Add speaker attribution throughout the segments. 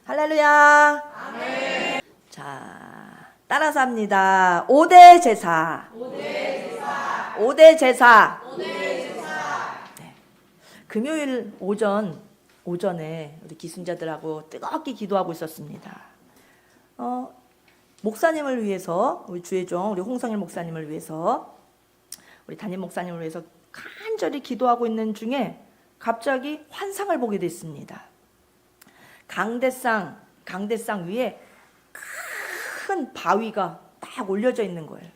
Speaker 1: 할렐루야. 아멘. 자, 따라서 합니다. 5대 제사. 5대 제사. 네. 금요일 오전에 우리 기순자들하고 뜨겁게 기도하고 있었습니다. 목사님을 위해서, 우리 주의종 우리 홍성일 목사님을 위해서, 우리 담임 목사님을 위해서 간절히 기도하고 있는 중에 갑자기 환상을 보게 됐습니다. 강대상 위에 큰 바위가 딱 올려져 있는 거예요.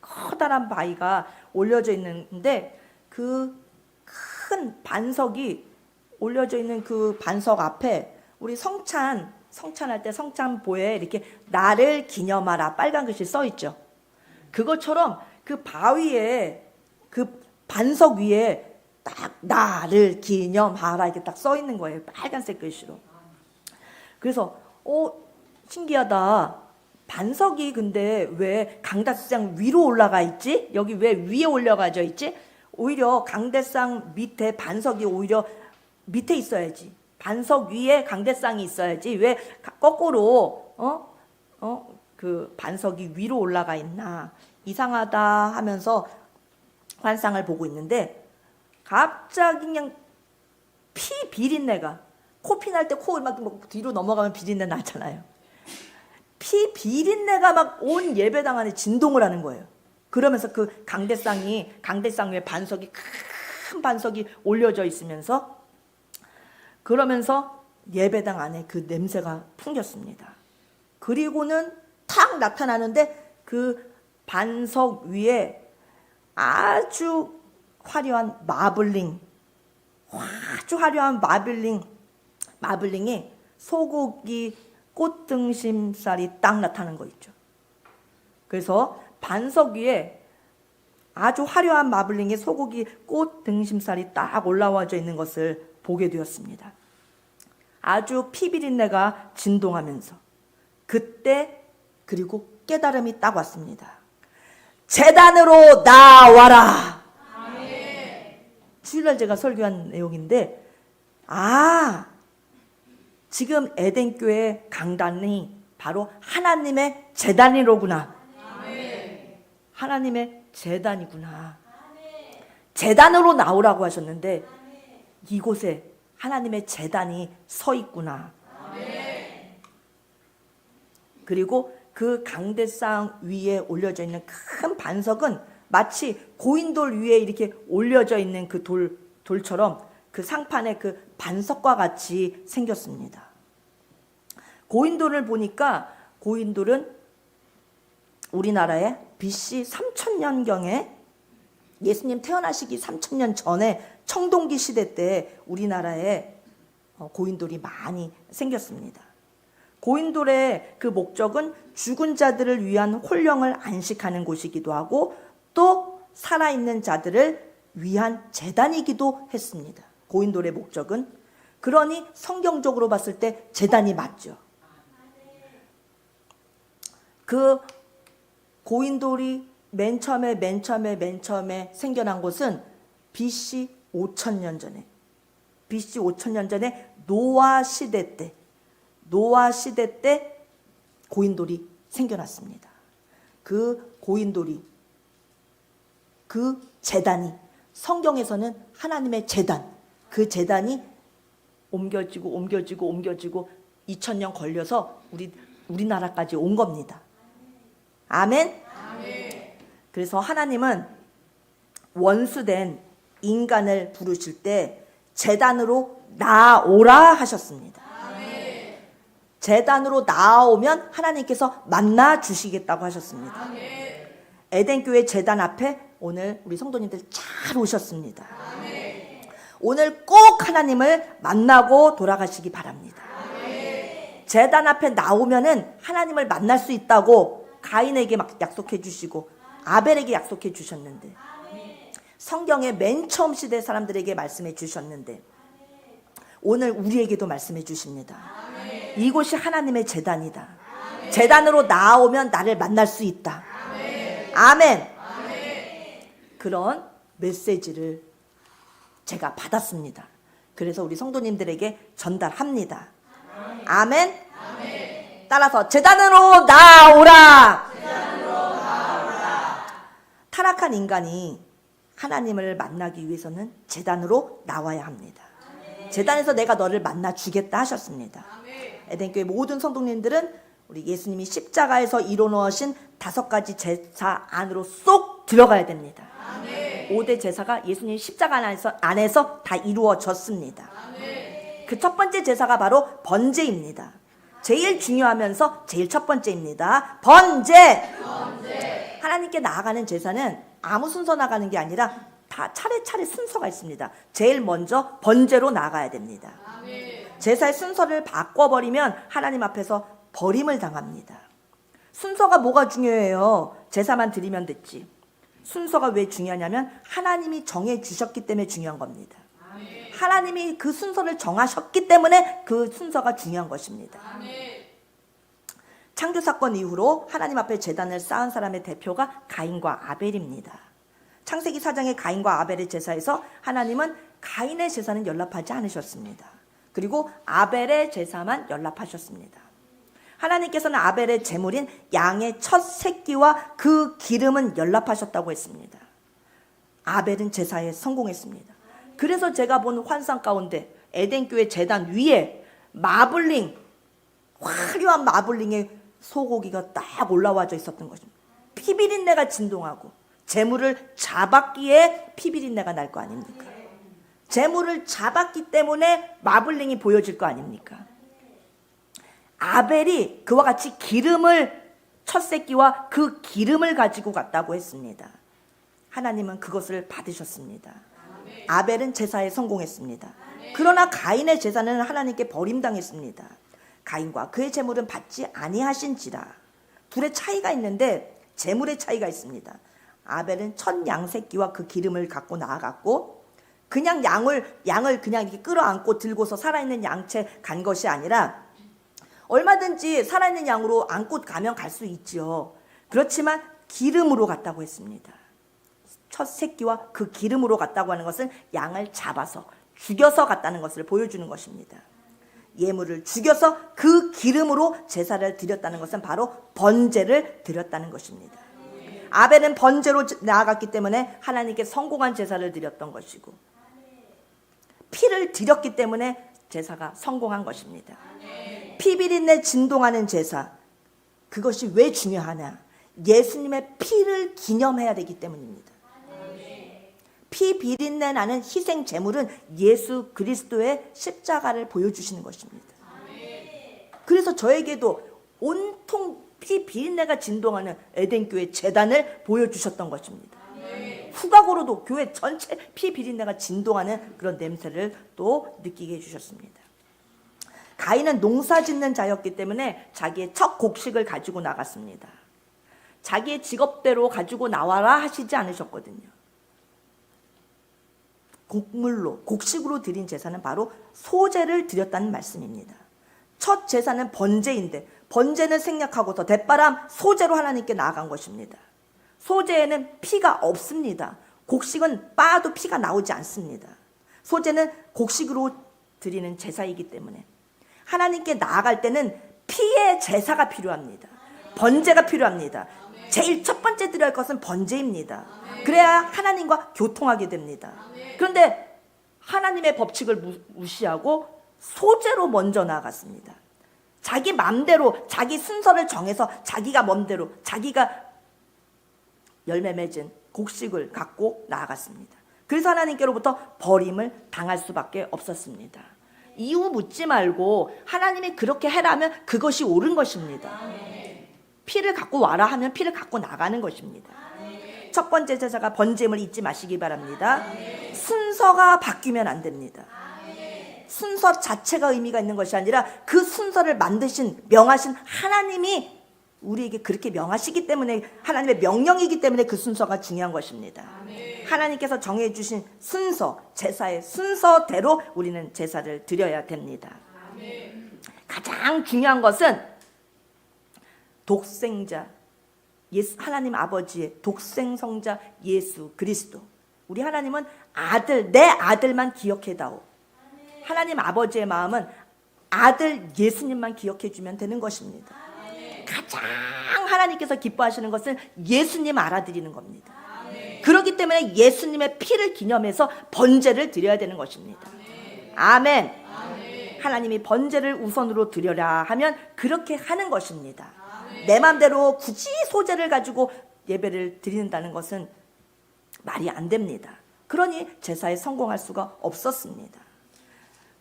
Speaker 1: 커다란 바위가 올려져 있는데 그 큰 반석이 올려져 있는 그 반석 앞에 우리 성찬할 때 성찬보에 이렇게 나를 기념하라 빨간 글씨 써 있죠. 그것처럼 그 바위에 그 반석 위에 딱 나를 기념하라 이렇게 딱 써 있는 거예요. 빨간색 글씨로. 그래서 신기하다. 반석이 근데 왜 강대상 위로 올라가 있지? 여기 왜 위에 올라가져 있지? 오히려 강대상 밑에 반석이 오히려 밑에 있어야지. 반석 위에 강대상이 있어야지. 왜 거꾸로 그 반석이 위로 올라가 있나? 이상하다 하면서 환상을 보고 있는데 갑자기 그냥 피 비린내가 코피 날 때 코 막 뒤로 넘어가면 비린내 나잖아요. 피 비린내가 막 온 예배당 안에 진동을 하는 거예요. 그러면서 그 강대상 위에 반석이 큰 반석이 올려져 있으면서 그러면서 예배당 안에 그 냄새가 풍겼습니다. 그리고는 탁 나타나는데 그 반석 위에 아주 화려한 마블링에 소고기 꽃등심살이 딱 나타나는 거 있죠. 그래서 반석 위에 아주 화려한 마블링에 소고기 꽃등심살이 딱 올라와져 있는 것을 보게 되었습니다. 아주 피비린내가 진동하면서 그때 그리고 깨달음이 딱 왔습니다. 제단으로 나와라. 주일날 제가 설교한 내용인데 지금 에덴교회 강단이 바로 하나님의 제단이로구나. 하나님의 제단이구나. 제단으로 나오라고 하셨는데 이곳에 하나님의 제단이 서 있구나. 그리고 그 강대상 위에 올려져 있는 큰 반석은 마치 고인돌 위에 이렇게 올려져 있는 그 돌처럼 그 상판의 그 반석과 같이 생겼습니다. 고인돌을 보니까 고인돌은 우리나라에 BC 3000년경에 예수님 태어나시기 3000년 전에 청동기 시대 때 우리나라에 고인돌이 많이 생겼습니다. 고인돌의 그 목적은 죽은 자들을 위한 혼령을 안식하는 곳이기도 하고 또 살아있는 자들을 위한 제단이기도 했습니다. 고인돌의 목적은. 그러니 성경적으로 봤을 때 제단이 맞죠. 그 고인돌이 맨 처음에 생겨난 곳은 BC 5000년 전에 노아 시대 때 고인돌이 생겨났습니다. 그 고인돌이 그 제단이 성경에서는 하나님의 제단, 그 제단이 옮겨지고 2000년 걸려서 우리나라까지 온 겁니다. 아멘? 그래서 하나님은 원수된 인간을 부르실 때 제단으로 나오라 하셨습니다. 제단으로 나오면 하나님께서 만나 주시겠다고 하셨습니다. 에덴교회 제단 앞에 오늘 우리 성도님들 잘 오셨습니다. 오늘 꼭 하나님을 만나고 돌아가시기 바랍니다. 제단 앞에 나오면은 하나님을 만날 수 있다고 가인에게 막 약속해 주시고 아벨에게 약속해 주셨는데 성경의 맨 처음 시대 사람들에게 말씀해 주셨는데 오늘 우리에게도 말씀해 주십니다. 이곳이 하나님의 제단이다. 제단으로 나오면 나를 만날 수 있다. 아멘. 그런 메시지를 제가 받았습니다. 그래서 우리 성도님들에게 전달합니다. 아멘. 따라서 제단으로 나오라. 타락한 인간이 하나님을 만나기 위해서는 제단으로 나와야 합니다. 제단에서 내가 너를 만나 주겠다 하셨습니다. 에덴교회 모든 성도님들은 우리 예수님이 십자가에서 이루어놓으신 5가지 제사 안으로 쏙 들어가야 됩니다. 5대 제사가 예수님 십자가 안에서 다 이루어졌습니다. 그 첫 번째 제사가 바로 번제입니다. 제일 중요하면서 제일 첫 번째입니다. 번제. 하나님께 나아가는 제사는 아무 순서 나가는 게 아니라 다 차례차례 순서가 있습니다. 제일 먼저 번제로 나가야 됩니다. 제사의 순서를 바꿔버리면 하나님 앞에서 버림을 당합니다. 순서가 뭐가 중요해요? 제사만 드리면 됐지. 순서가 왜 중요하냐면 하나님이 정해 주셨기 때문에 중요한 겁니다. 하나님이 그 순서를 정하셨기 때문에 그 순서가 중요한 것입니다. 창조사건 이후로 하나님 앞에 제단을 쌓은 사람의 대표가 가인과 아벨입니다. 창세기 4장의 가인과 아벨의 제사에서 하나님은 가인의 제사는 연락하지 않으셨습니다. 그리고 아벨의 제사만 연락하셨습니다. 하나님께서는 아벨의 제물인 양의 첫 새끼와 그 기름은 연락하셨다고 했습니다. 아벨은 제사에 성공했습니다. 그래서 제가 본 환상 가운데 에덴교회 제단 위에 마블링, 화려한 마블링의 소고기가 딱 올라와져 있었던 것입니다. 피비린내가 진동하고 제물을 잡았기에 피비린내가 날 거 아닙니까? 제물을 잡았기 때문에 마블링이 보여질 거 아닙니까? 아벨이 그와 같이 기름을 첫 새끼와 그 기름을 가지고 갔다고 했습니다. 하나님은 그것을 받으셨습니다. 아벨은 제사에 성공했습니다. 그러나 가인의 제사는 하나님께 버림당했습니다. 가인과 그의 제물은 받지 아니하신지라. 둘의 차이가 있는데 제물의 차이가 있습니다. 아벨은 첫 양새끼와 그 기름을 갖고 나아갔고 그냥 양을 그냥 이렇게 끌어안고 들고서 살아있는 양채 간 것이 아니라 얼마든지 살아있는 양으로 안고 가면 갈 수 있지요. 그렇지만 기름으로 갔다고 했습니다. 첫 새끼와 그 기름으로 갔다고 하는 것은 양을 잡아서 죽여서 갔다는 것을 보여주는 것입니다. 예물을 죽여서 그 기름으로 제사를 드렸다는 것은 바로 번제를 드렸다는 것입니다. 아벨은 번제로 나아갔기 때문에 하나님께 성공한 제사를 드렸던 것이고 피를 드렸기 때문에 제사가 성공한 것입니다. 피비린내 진동하는 제사, 그것이 왜 중요하냐? 예수님의 피를 기념해야 되기 때문입니다. 피 비린내 나는 희생 제물은 예수 그리스도의 십자가를 보여주시는 것입니다. 그래서 저에게도 온통 피 비린내가 진동하는 에덴교회 제단을 보여주셨던 것입니다. 후각으로도 교회 전체 피 비린내가 진동하는 그런 냄새를 또 느끼게 해주셨습니다. 가인은 농사 짓는 자였기 때문에 자기의 첫 곡식을 가지고 나갔습니다. 자기의 직업대로 가지고 나와라 하시지 않으셨거든요. 곡식으로 드린 제사는 바로 소제를 드렸다는 말씀입니다. 첫 제사는 번제인데 번제는 생략하고서 대바람 소제로 하나님께 나아간 것입니다. 소제에는 피가 없습니다. 곡식은 빻아도 피가 나오지 않습니다. 소제는 곡식으로 드리는 제사이기 때문에 하나님께 나아갈 때는 피의 제사가 필요합니다. 번제가 필요합니다. 제일 첫 번째 드려야 할 것은 번제입니다. 그래야 하나님과 교통하게 됩니다. 그런데 하나님의 법칙을 무시하고 소제로 먼저 나아갔습니다. 자기 맘대로 자기 순서를 정해서 자기가 맘대로 자기가 열매 맺은 곡식을 갖고 나아갔습니다. 그래서 하나님께로부터 버림을 당할 수밖에 없었습니다. 이유 묻지 말고 하나님이 그렇게 해라면 그것이 옳은 것입니다. 피를 갖고 와라 하면 피를 갖고 나가는 것입니다. 첫 번째 제사가 번제임을 잊지 마시기 바랍니다. 순서가 바뀌면 안 됩니다. 순서 자체가 의미가 있는 것이 아니라 그 순서를 만드신 명하신 하나님이 우리에게 그렇게 명하시기 때문에 하나님의 명령이기 때문에 그 순서가 중요한 것입니다. 하나님께서 정해주신 순서, 제사의 순서대로 우리는 제사를 드려야 됩니다. 가장 중요한 것은 독생자 하나님 아버지의 독생성자 예수 그리스도. 우리 하나님은 내 아들만 기억해다오. 하나님 아버지의 마음은 아들 예수님만 기억해주면 되는 것입니다. 가장 하나님께서 기뻐하시는 것은 예수님 알아드리는 겁니다. 그렇기 때문에 예수님의 피를 기념해서 번제를 드려야 되는 것입니다. 아멘. 하나님이 번제를 우선으로 드려라 하면 그렇게 하는 것입니다. 내 마음대로 굳이 소제를 가지고 예배를 드린다는 것은 말이 안 됩니다. 그러니 제사에 성공할 수가 없었습니다.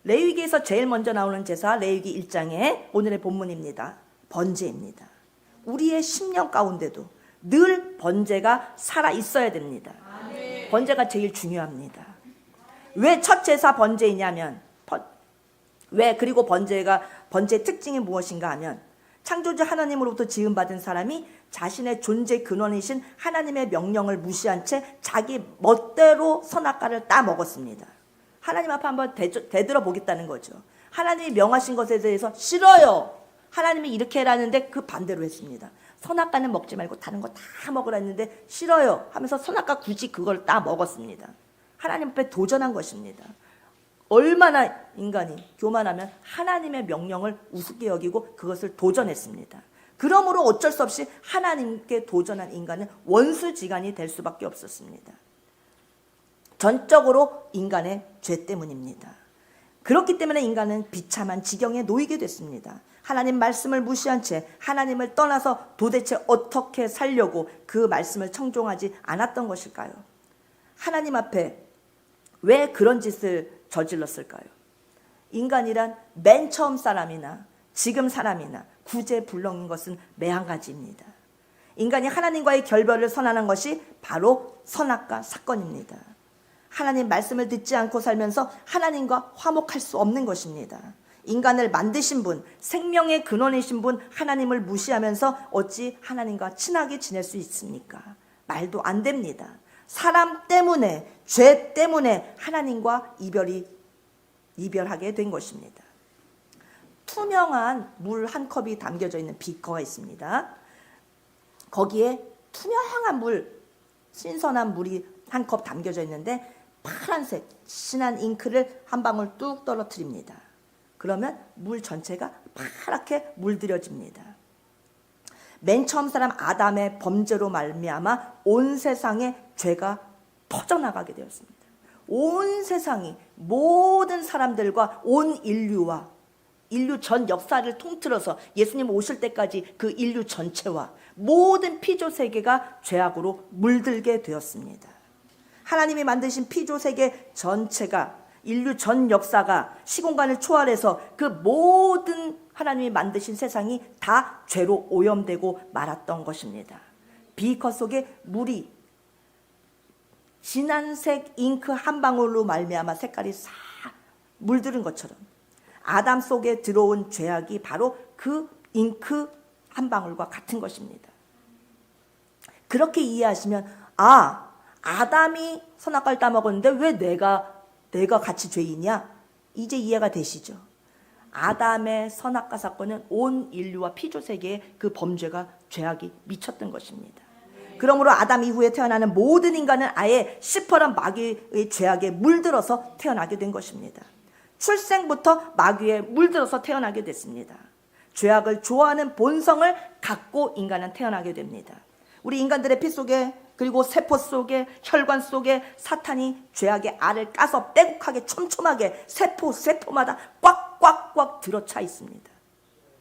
Speaker 1: 레위기에서 제일 먼저 나오는 제사, 레위기 1장의 오늘의 본문입니다. 번제입니다. 우리의 심령 가운데도 늘 번제가 살아 있어야 됩니다. 번제가 제일 중요합니다. 왜 첫 제사 번제이냐면, 왜 그리고 번제의 특징이 무엇인가 하면, 창조주 하나님으로부터 지음받은 사람이 자신의 존재 근원이신 하나님의 명령을 무시한 채 자기 멋대로 선악과를 따먹었습니다. 하나님 앞에 한번 대들어 보겠다는 거죠. 하나님이 명하신 것에 대해서 싫어요. 하나님이 이렇게 해라는데 그 반대로 했습니다. 선악과는 먹지 말고 다른 거 다 먹으라 했는데 싫어요 하면서 선악과 굳이 그걸 따 먹었습니다. 하나님 앞에 도전한 것입니다. 얼마나 인간이 교만하면 하나님의 명령을 우습게 여기고 그것을 도전했습니다. 그러므로 어쩔 수 없이 하나님께 도전한 인간은 원수지간이 될 수밖에 없었습니다. 전적으로 인간의 죄 때문입니다. 그렇기 때문에 인간은 비참한 지경에 놓이게 됐습니다. 하나님 말씀을 무시한 채 하나님을 떠나서 도대체 어떻게 살려고 그 말씀을 청종하지 않았던 것일까요? 하나님 앞에 왜 그런 짓을 저질렀을까요? 인간이란 맨 처음 사람이나 지금 사람이나 구제불능인 것은 매한 가지입니다. 인간이 하나님과의 결별을 선언한 것이 바로 선악과 사건입니다. 하나님 말씀을 듣지 않고 살면서 하나님과 화목할 수 없는 것입니다. 인간을 만드신 분, 생명의 근원이신 분 하나님을 무시하면서 어찌 하나님과 친하게 지낼 수 있습니까? 말도 안 됩니다. 사람 때문에, 죄 때문에 하나님과 이별하게 된 것입니다. 투명한 물 한 컵이 담겨져 있는 비커가 있습니다. 거기에 투명한 물, 신선한 물이 한 컵 담겨져 있는데 파란색 진한 잉크를 한 방울 뚝 떨어뜨립니다. 그러면 물 전체가 파랗게 물들여집니다. 맨 처음 사람 아담의 범죄로 말미암아 온 세상에 죄가 퍼져나가게 되었습니다. 온 세상이 모든 사람들과 온 인류와 인류 전 역사를 통틀어서 예수님 오실 때까지 그 인류 전체와 모든 피조 세계가 죄악으로 물들게 되었습니다. 하나님이 만드신 피조 세계 전체가 인류 전 역사가 시공간을 초월해서 그 모든 하나님이 만드신 세상이 다 죄로 오염되고 말았던 것입니다. 비커 속에 물이 진한색 잉크 한 방울로 말미암아 색깔이 싹 물들은 것처럼 아담 속에 들어온 죄악이 바로 그 잉크 한 방울과 같은 것입니다. 그렇게 이해하시면 아담이 선악과를 따먹었는데 왜 내가 같이 죄인이야? 이제 이해가 되시죠? 아담의 선악과 사건은 온 인류와 피조세계에 그 범죄가 죄악이 미쳤던 것입니다. 그러므로 아담 이후에 태어나는 모든 인간은 아예 시퍼런 마귀의 죄악에 물들어서 태어나게 된 것입니다. 출생부터 마귀에 물들어서 태어나게 됐습니다. 죄악을 좋아하는 본성을 갖고 인간은 태어나게 됩니다. 우리 인간들의 피 속에 그리고 세포 속에 혈관 속에 사탄이 죄악의 알을 까서 빼곡하게 촘촘하게 세포마다 꽉꽉꽉 들어차 있습니다.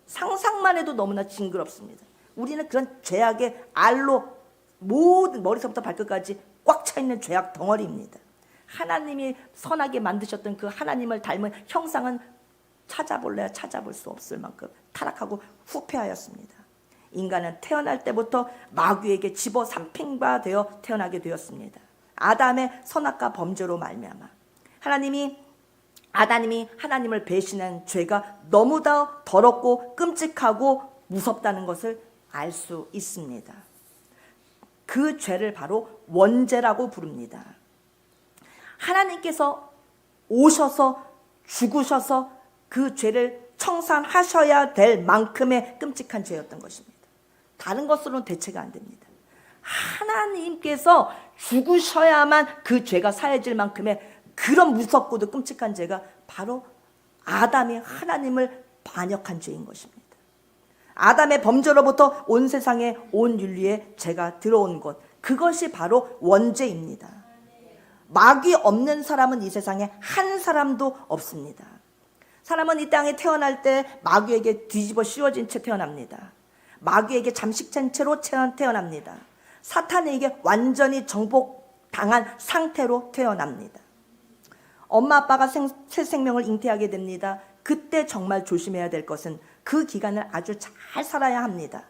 Speaker 1: 상상만 해도 너무나 징그럽습니다. 우리는 그런 죄악의 알로 모든 머리서부터 발끝까지 꽉 차 있는 죄악 덩어리입니다. 하나님이 선하게 만드셨던 그 하나님을 닮은 형상은 찾아볼래야 찾아볼 수 없을 만큼 타락하고 후패하였습니다. 인간은 태어날 때부터 마귀에게 집어삼킨바 되어 태어나게 되었습니다. 아담의 선악과 범죄로 말미암아 아담이 하나님을 배신한 죄가 너무나 더럽고 끔찍하고 무섭다는 것을 알 수 있습니다. 그 죄를 바로 원죄라고 부릅니다. 하나님께서 오셔서 죽으셔서 그 죄를 청산하셔야 될 만큼의 끔찍한 죄였던 것입니다. 다른 것으로는 대체가 안 됩니다. 하나님께서 죽으셔야만 그 죄가 사해질 만큼의 그런 무섭고도 끔찍한 죄가 바로 아담이 하나님을 반역한 죄인 것입니다. 아담의 범죄로부터 온 세상에 온 인류에 죄가 들어온 것, 그것이 바로 원죄입니다. 마귀 없는 사람은 이 세상에 한 사람도 없습니다. 사람은 이 땅에 태어날 때 마귀에게 뒤집어 씌워진 채 태어납니다. 마귀에게 잠식된 채로 태어납니다. 사탄에게 완전히 정복당한 상태로 태어납니다. 엄마 아빠가 새 생명을 잉태하게 됩니다. 그때 정말 조심해야 될 것은 그 기간을 아주 잘 살아야 합니다.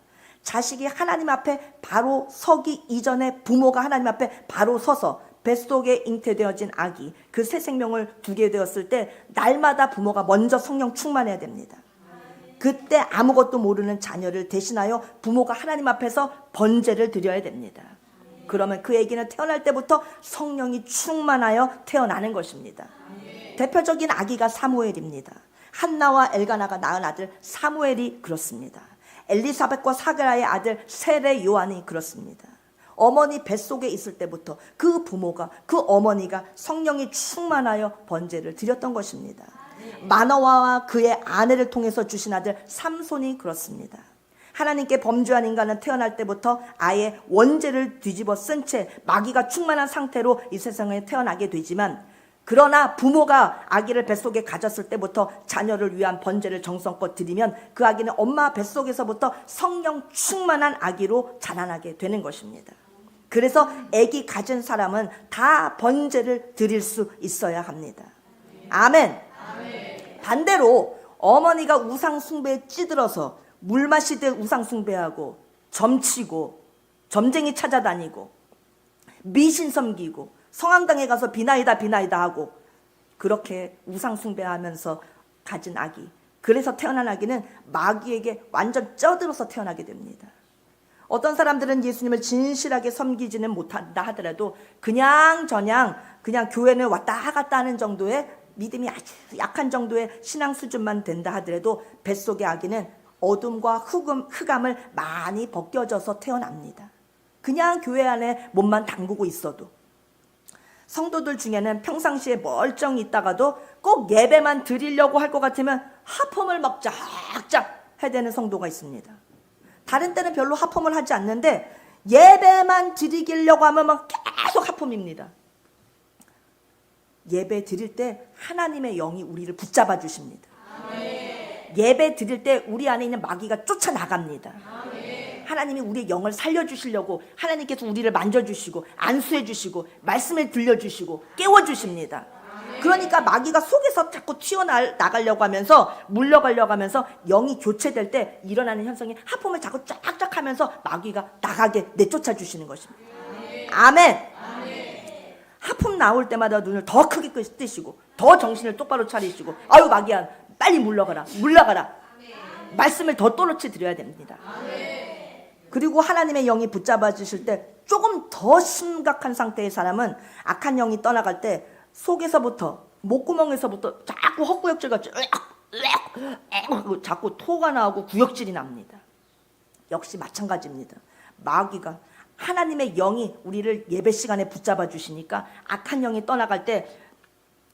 Speaker 1: 자식이 하나님 앞에 바로 서기 이전에 부모가 하나님 앞에 바로 서서 뱃속에 잉태되어진 아기, 그 새 생명을 두게 되었을 때 날마다 부모가 먼저 성령 충만해야 됩니다. 그때 아무것도 모르는 자녀를 대신하여 부모가 하나님 앞에서 번제를 드려야 됩니다. 그러면 그 아기는 태어날 때부터 성령이 충만하여 태어나는 것입니다. 대표적인 아기가 사무엘입니다. 한나와 엘가나가 낳은 아들 사무엘이 그렇습니다. 엘리사벳과 사그라의 아들 세례 요한이 그렇습니다. 어머니 뱃속에 있을 때부터 그 부모가, 그 어머니가 성령이 충만하여 번제를 드렸던 것입니다. 마노아와 그의 아내를 통해서 주신 아들 삼손이 그렇습니다. 하나님께 범죄한 인간은 태어날 때부터 아예 원죄를 뒤집어 쓴 채 마귀가 충만한 상태로 이 세상에 태어나게 되지만, 그러나 부모가 아기를 뱃속에 가졌을 때부터 자녀를 위한 번제를 정성껏 드리면 그 아기는 엄마 뱃속에서부터 성령 충만한 아기로 자라나게 되는 것입니다. 그래서 아기 가진 사람은 다 번제를 드릴 수 있어야 합니다. 아멘. 반대로 어머니가 우상 숭배에 찌들어서 물 마시듯 우상 숭배하고 점치고 점쟁이 찾아다니고 미신 섬기고 성황당에 가서 비나이다 하고 그렇게 우상 숭배하면서 가진 아기, 그래서 태어난 아기는 마귀에게 완전 쪄들어서 태어나게 됩니다. 어떤 사람들은 예수님을 진실하게 섬기지는 못한다 하더라도 그냥 교회는 왔다 갔다 하는 정도의 믿음이 아주 약한 정도의 신앙 수준만 된다 하더라도 뱃속의 아기는 어둠과 흑암을 많이 벗겨져서 태어납니다. 그냥 교회 안에 몸만 담그고 있어도. 성도들 중에는 평상시에 멀쩡히 있다가도 꼭 예배만 드리려고 할 것 같으면 하품을 막 쫙쫙 해대는 성도가 있습니다. 다른 때는 별로 하품을 하지 않는데 예배만 드리려고 하면 막 계속 하품입니다. 예배 드릴 때 하나님의 영이 우리를 붙잡아 주십니다. 예배 드릴 때 우리 안에 있는 마귀가 쫓아나갑니다. 하나님이 우리의 영을 살려주시려고 하나님께서 우리를 만져주시고 안수해주시고 말씀을 들려주시고 깨워주십니다. 그러니까 마귀가 속에서 자꾸 튀어나가려고 하면서 물려가려고 하면서 영이 교체될 때 일어나는 현상이 하품을 자꾸 쫙쫙 하면서 마귀가 나가게 내쫓아 주시는 것입니다. 아멘. 하품 나올 때마다 눈을 더 크게 뜨시고 더 정신을 똑바로 차리시고, 아유 마귀야 빨리 물러가라. 말씀을 더 또렷이 드려야 됩니다. 그리고 하나님의 영이 붙잡아 주실 때 조금 더 심각한 상태의 사람은 악한 영이 떠나갈 때 속에서부터 목구멍에서부터 자꾸 헛구역질과 자꾸 토가 나오고 구역질이 납니다. 역시 마찬가지입니다. 마귀가 하나님의 영이 우리를 예배 시간에 붙잡아 주시니까 악한 영이 떠나갈 때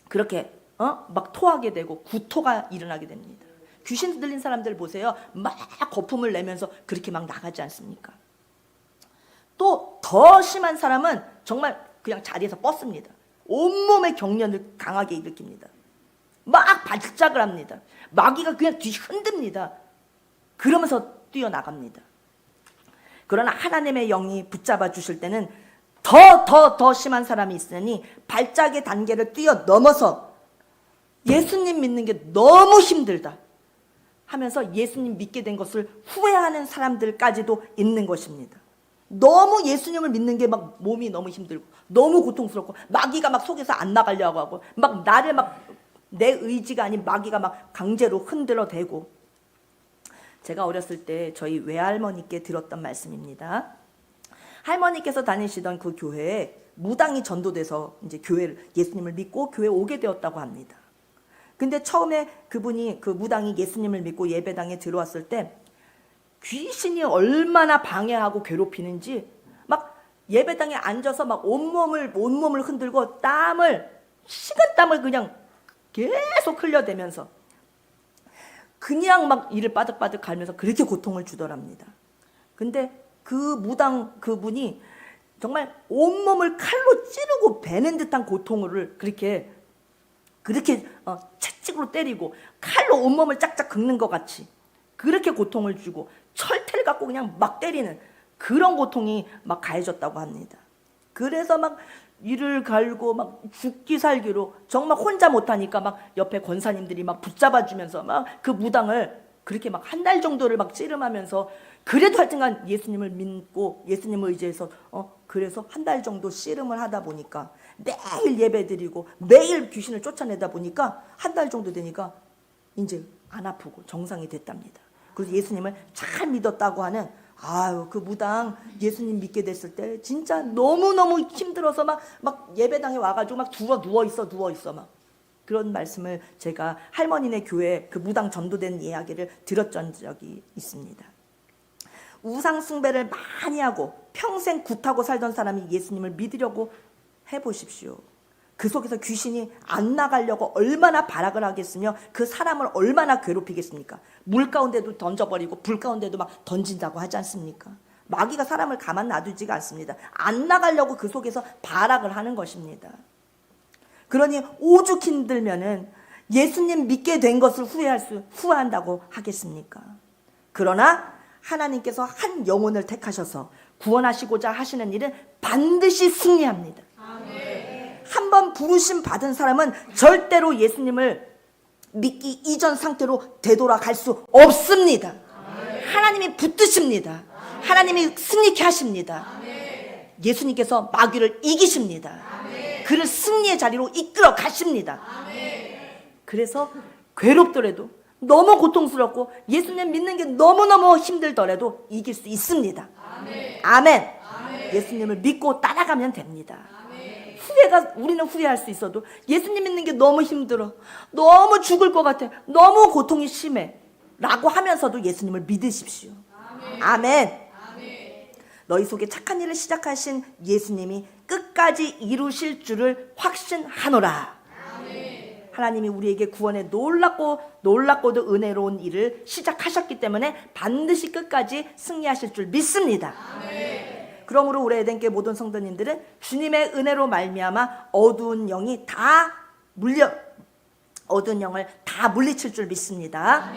Speaker 1: 그렇게 막 토하게 되고 구토가 일어나게 됩니다. 귀신 들린 사람들 보세요. 막 거품을 내면서 그렇게 막 나가지 않습니까? 또 더 심한 사람은 정말 그냥 자리에서 뻗습니다. 온몸의 경련을 강하게 일으킵니다. 막 발작을 합니다. 마귀가 그냥 뒤 흔듭니다. 그러면서 뛰어나갑니다. 그러나 하나님의 영이 붙잡아 주실 때는 더 심한 사람이 있으니 발작의 단계를 뛰어넘어서 예수님 믿는 게 너무 힘들다 하면서 예수님 믿게 된 것을 후회하는 사람들까지도 있는 것입니다. 너무 예수님을 믿는 게 막 몸이 너무 힘들고 너무 고통스럽고 마귀가 막 속에서 안 나가려고 하고 막 나를 막 내 의지가 아닌 마귀가 막 강제로 흔들어 대고. 제가 어렸을 때 저희 외할머니께 들었던 말씀입니다. 할머니께서 다니시던 그 교회에 무당이 전도돼서 이제 교회를 예수님을 믿고 교회에 오게 되었다고 합니다. 근데 처음에 그분이 그 무당이 예수님을 믿고 예배당에 들어왔을 때 귀신이 얼마나 방해하고 괴롭히는지 막 예배당에 앉아서 막 온몸을 흔들고 식은땀을 그냥 계속 흘려대면서 그냥 막 이를 바득바득 갈면서 그렇게 고통을 주더랍니다. 근데 그 무당 그분이 정말 온몸을 칼로 찌르고 베는 듯한 고통을 그렇게 채찍으로 때리고 칼로 온몸을 짝짝 긁는 것 같이 그렇게 고통을 주고 철퇴를 갖고 그냥 막 때리는 그런 고통이 막 가해졌다고 합니다. 그래서 막 이를 갈고 막 죽기 살기로 정말 혼자 못하니까 막 옆에 권사님들이 막 붙잡아주면서 막 그 무당을 그렇게 막 한 달 정도를 막 씨름하면서 그래도 하여튼간 예수님을 믿고 예수님을 의지해서 그래서 한 달 정도 씨름을 하다 보니까 매일 예배드리고 매일 귀신을 쫓아내다 보니까 한 달 정도 되니까 이제 안 아프고 정상이 됐답니다. 그래서 예수님을 잘 믿었다고 하는 그 무당 예수님 믿게 됐을 때 진짜 너무너무 힘들어서 막 예배당에 와가지고 막 누워있어 막 그런 말씀을 제가 할머니네 교회 그 무당 전도된 이야기를 들었던 적이 있습니다. 우상 숭배를 많이 하고 평생 굿하고 살던 사람이 예수님을 믿으려고 해보십시오. 그 속에서 귀신이 안 나가려고 얼마나 발악을 하겠으며 그 사람을 얼마나 괴롭히겠습니까? 물 가운데도 던져버리고 불 가운데도 막 던진다고 하지 않습니까? 마귀가 사람을 가만 놔두지가 않습니다. 안 나가려고 그 속에서 발악을 하는 것입니다. 그러니 오죽 힘들면은 예수님 믿게 된 것을 후회한다고 하겠습니까? 그러나 하나님께서 한 영혼을 택하셔서 구원하시고자 하시는 일은 반드시 승리합니다. 한번 부르심 받은 사람은 절대로 예수님을 믿기 이전 상태로 되돌아갈 수 없습니다. 하나님이 붙드십니다. 하나님이 승리케 하십니다. 예수님께서 마귀를 이기십니다. 그를 승리의 자리로 이끌어 가십니다. 그래서 괴롭더라도 너무 고통스럽고 예수님 믿는 게 너무너무 힘들더라도 이길 수 있습니다. 아멘. 예수님을 믿고 따라가면 됩니다. 우리는 후회할 수 있어도 예수님 믿는 게 너무 힘들어, 너무 죽을 것 같아, 너무 고통이 심해 라고 하면서도 예수님을 믿으십시오. 아멘. 너희 속에 착한 일을 시작하신 예수님이 끝까지 이루실 줄을 확신하노라. 하나님이 우리에게 구원의 놀랍고도 은혜로운 일을 시작하셨기 때문에 반드시 끝까지 승리하실 줄 믿습니다. 그러므로 우리 에덴교회 모든 성도님들은 주님의 은혜로 말미암아 어두운 영을 다 물리칠 줄 믿습니다.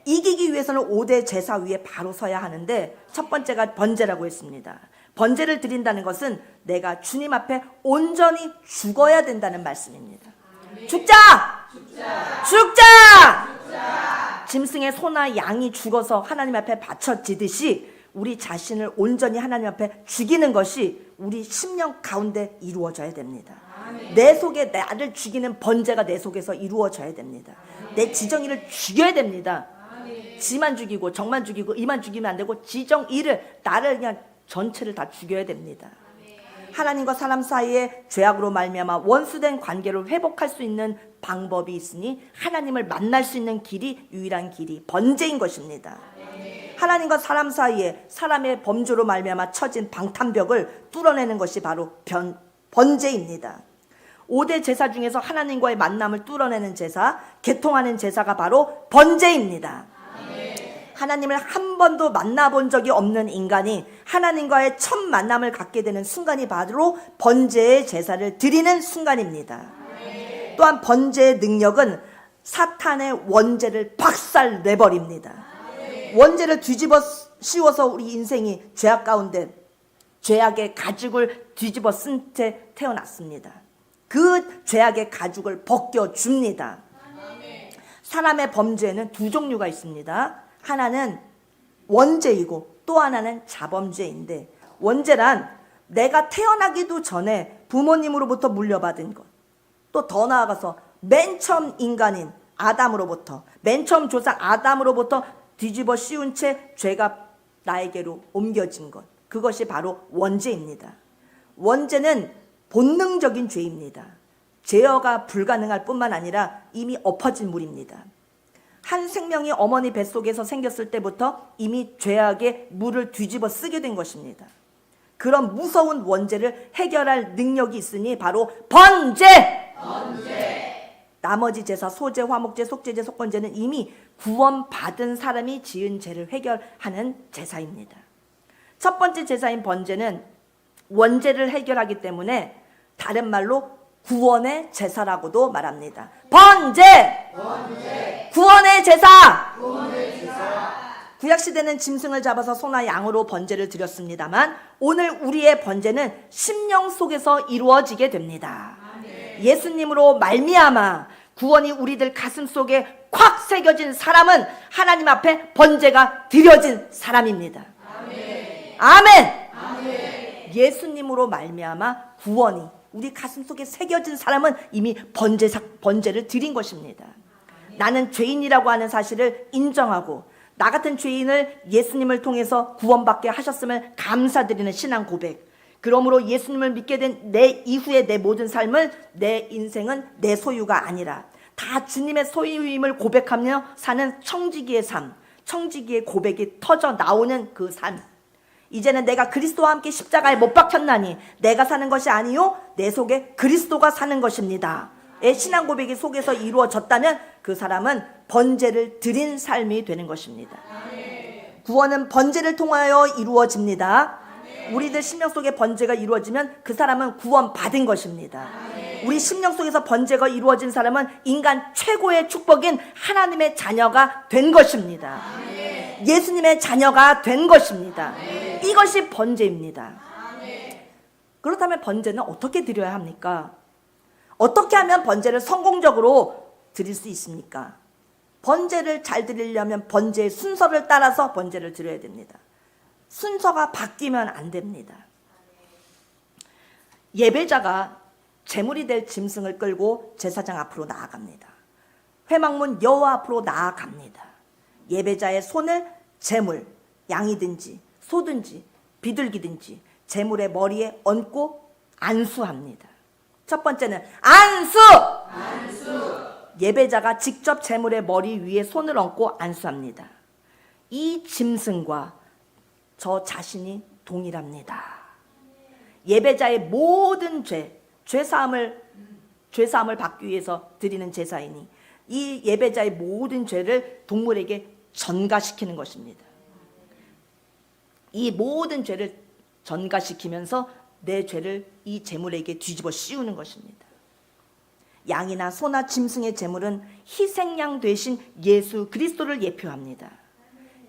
Speaker 1: 이기기 위해서는 5대 제사 위에 바로 서야 하는데 첫 번째가 번제라고 했습니다. 번제를 드린다는 것은 내가 주님 앞에 온전히 죽어야 된다는 말씀입니다. 죽자! 짐승의 소나 양이 죽어서 하나님 앞에 바쳐지듯이 우리 자신을 온전히 하나님 앞에 죽이는 것이 우리 심령 가운데 이루어져야 됩니다. 내 속에 나를 죽이는 번제가 내 속에서 이루어져야 됩니다. 내 지정이를 죽여야 됩니다. 지만 죽이고 정만 죽이고 이만 죽이면 안 되고 지정이를 나를 그냥 전체를 다 죽여야 됩니다. 하나님과 사람 사이에 죄악으로 말미암아 원수된 관계를 회복할 수 있는 방법이 있으니 하나님을 만날 수 있는 길이 유일한 길이 번제인 것입니다. 하나님과 사람 사이에 사람의 범죄로 말미암아 쳐진 방탄벽을 뚫어내는 것이 바로 번제입니다. 5대 제사 중에서 하나님과의 만남을 뚫어내는 제사, 개통하는 제사가 바로 번제입니다. 하나님을 한 번도 만나본 적이 없는 인간이 하나님과의 첫 만남을 갖게 되는 순간이 바로 번제의 제사를 드리는 순간입니다. 또한 번제의 능력은 사탄의 원죄를 박살 내버립니다. 원죄를 뒤집어 씌워서 우리 인생이 죄악 가운데 죄악의 가죽을 뒤집어 쓴 채 태어났습니다. 그 죄악의 가죽을 벗겨줍니다. 사람의 범죄에는 두 종류가 있습니다. 하나는 원죄이고 또 하나는 자범죄인데, 원죄란 내가 태어나기도 전에 부모님으로부터 물려받은 것, 또 더 나아가서 맨 처음 인간인 아담으로부터, 맨 처음 조상 아담으로부터 뒤집어 씌운 채 죄가 나에게로 옮겨진 것, 그것이 바로 원죄입니다. 원죄는 본능적인 죄입니다. 제어가 불가능할 뿐만 아니라 이미 엎어진 물입니다. 한 생명이 어머니 뱃속에서 생겼을 때부터 이미 죄악의 물을 뒤집어 쓰게 된 것입니다. 그런 무서운 원죄를 해결할 능력이 있으니 바로 번제! 나머지 제사, 소제, 화목제, 속죄제, 속건제는 이미 구원받은 사람이 지은 죄를 해결하는 제사입니다. 첫 번째 제사인 번제는 원죄를 해결하기 때문에 다른 말로 구원의 제사라고도 말합니다. 번제! 구원의 제사! 구약시대는 짐승을 잡아서 소나 양으로 번제를 드렸습니다만 오늘 우리의 번제는 심령 속에서 이루어지게 됩니다. 예수님으로 말미암아 구원이 우리들 가슴 속에 콱 새겨진 사람은 하나님 앞에 번제가 드려진 사람입니다. 아멘. 예수님으로 말미암아 구원이 우리 가슴 속에 새겨진 사람은 이미 번제를 드린 것입니다. 나는 죄인이라고 하는 사실을 인정하고 나 같은 죄인을 예수님을 통해서 구원받게 하셨음을 감사드리는 신앙 고백. 그러므로 예수님을 믿게 된 내 이후의 내 모든 삶을, 내 인생은 내 소유가 아니라 다 주님의 소유임을 고백하며 사는 청지기의 삶, 청지기의 고백이 터져 나오는 그 삶. 이제는 내가 그리스도와 함께 십자가에 못 박혔나니 내가 사는 것이 아니요 내 속에 그리스도가 사는 것입니다. 의 신앙 고백이 속에서 이루어졌다면 그 사람은 번제를 드린 삶이 되는 것입니다. 구원은 번제를 통하여 이루어집니다. 우리들 심령 속에 번제가 이루어지면 그 사람은 구원받은 것입니다. 우리 심령 속에서 번제가 이루어진 사람은 인간 최고의 축복인 하나님의 자녀가 된 것입니다. 예수님의 자녀가 된 것입니다. 이것이 번제입니다. 그렇다면 번제는 어떻게 드려야 합니까? 어떻게 하면 번제를 성공적으로 드릴 수 있습니까? 번제를 잘 드리려면 번제의 순서를 따라서 번제를 드려야 됩니다. 순서가 바뀌면 안 됩니다. 예배자가 제물이 될 짐승을 끌고 제사장 앞으로 나아갑니다. 회막문 여호와 앞으로 나아갑니다. 예배자의 손을 제물, 양이든지 소든지 비둘기든지 제물의 머리에 얹고 안수합니다. 첫 번째는 안수! 예배자가 직접 제물의 머리 위에 손을 얹고 안수합니다. 이 짐승과 저 자신이 동일합니다. 예배자의 모든 죄사함을 받기 위해서 드리는 제사이니 이 예배자의 모든 죄를 동물에게 전가시키는 것입니다. 이 모든 죄를 전가시키면서 내 죄를 이 제물에게 뒤집어 씌우는 것입니다. 양이나 소나 짐승의 제물은 희생양 되신 예수 그리스도를 예표합니다.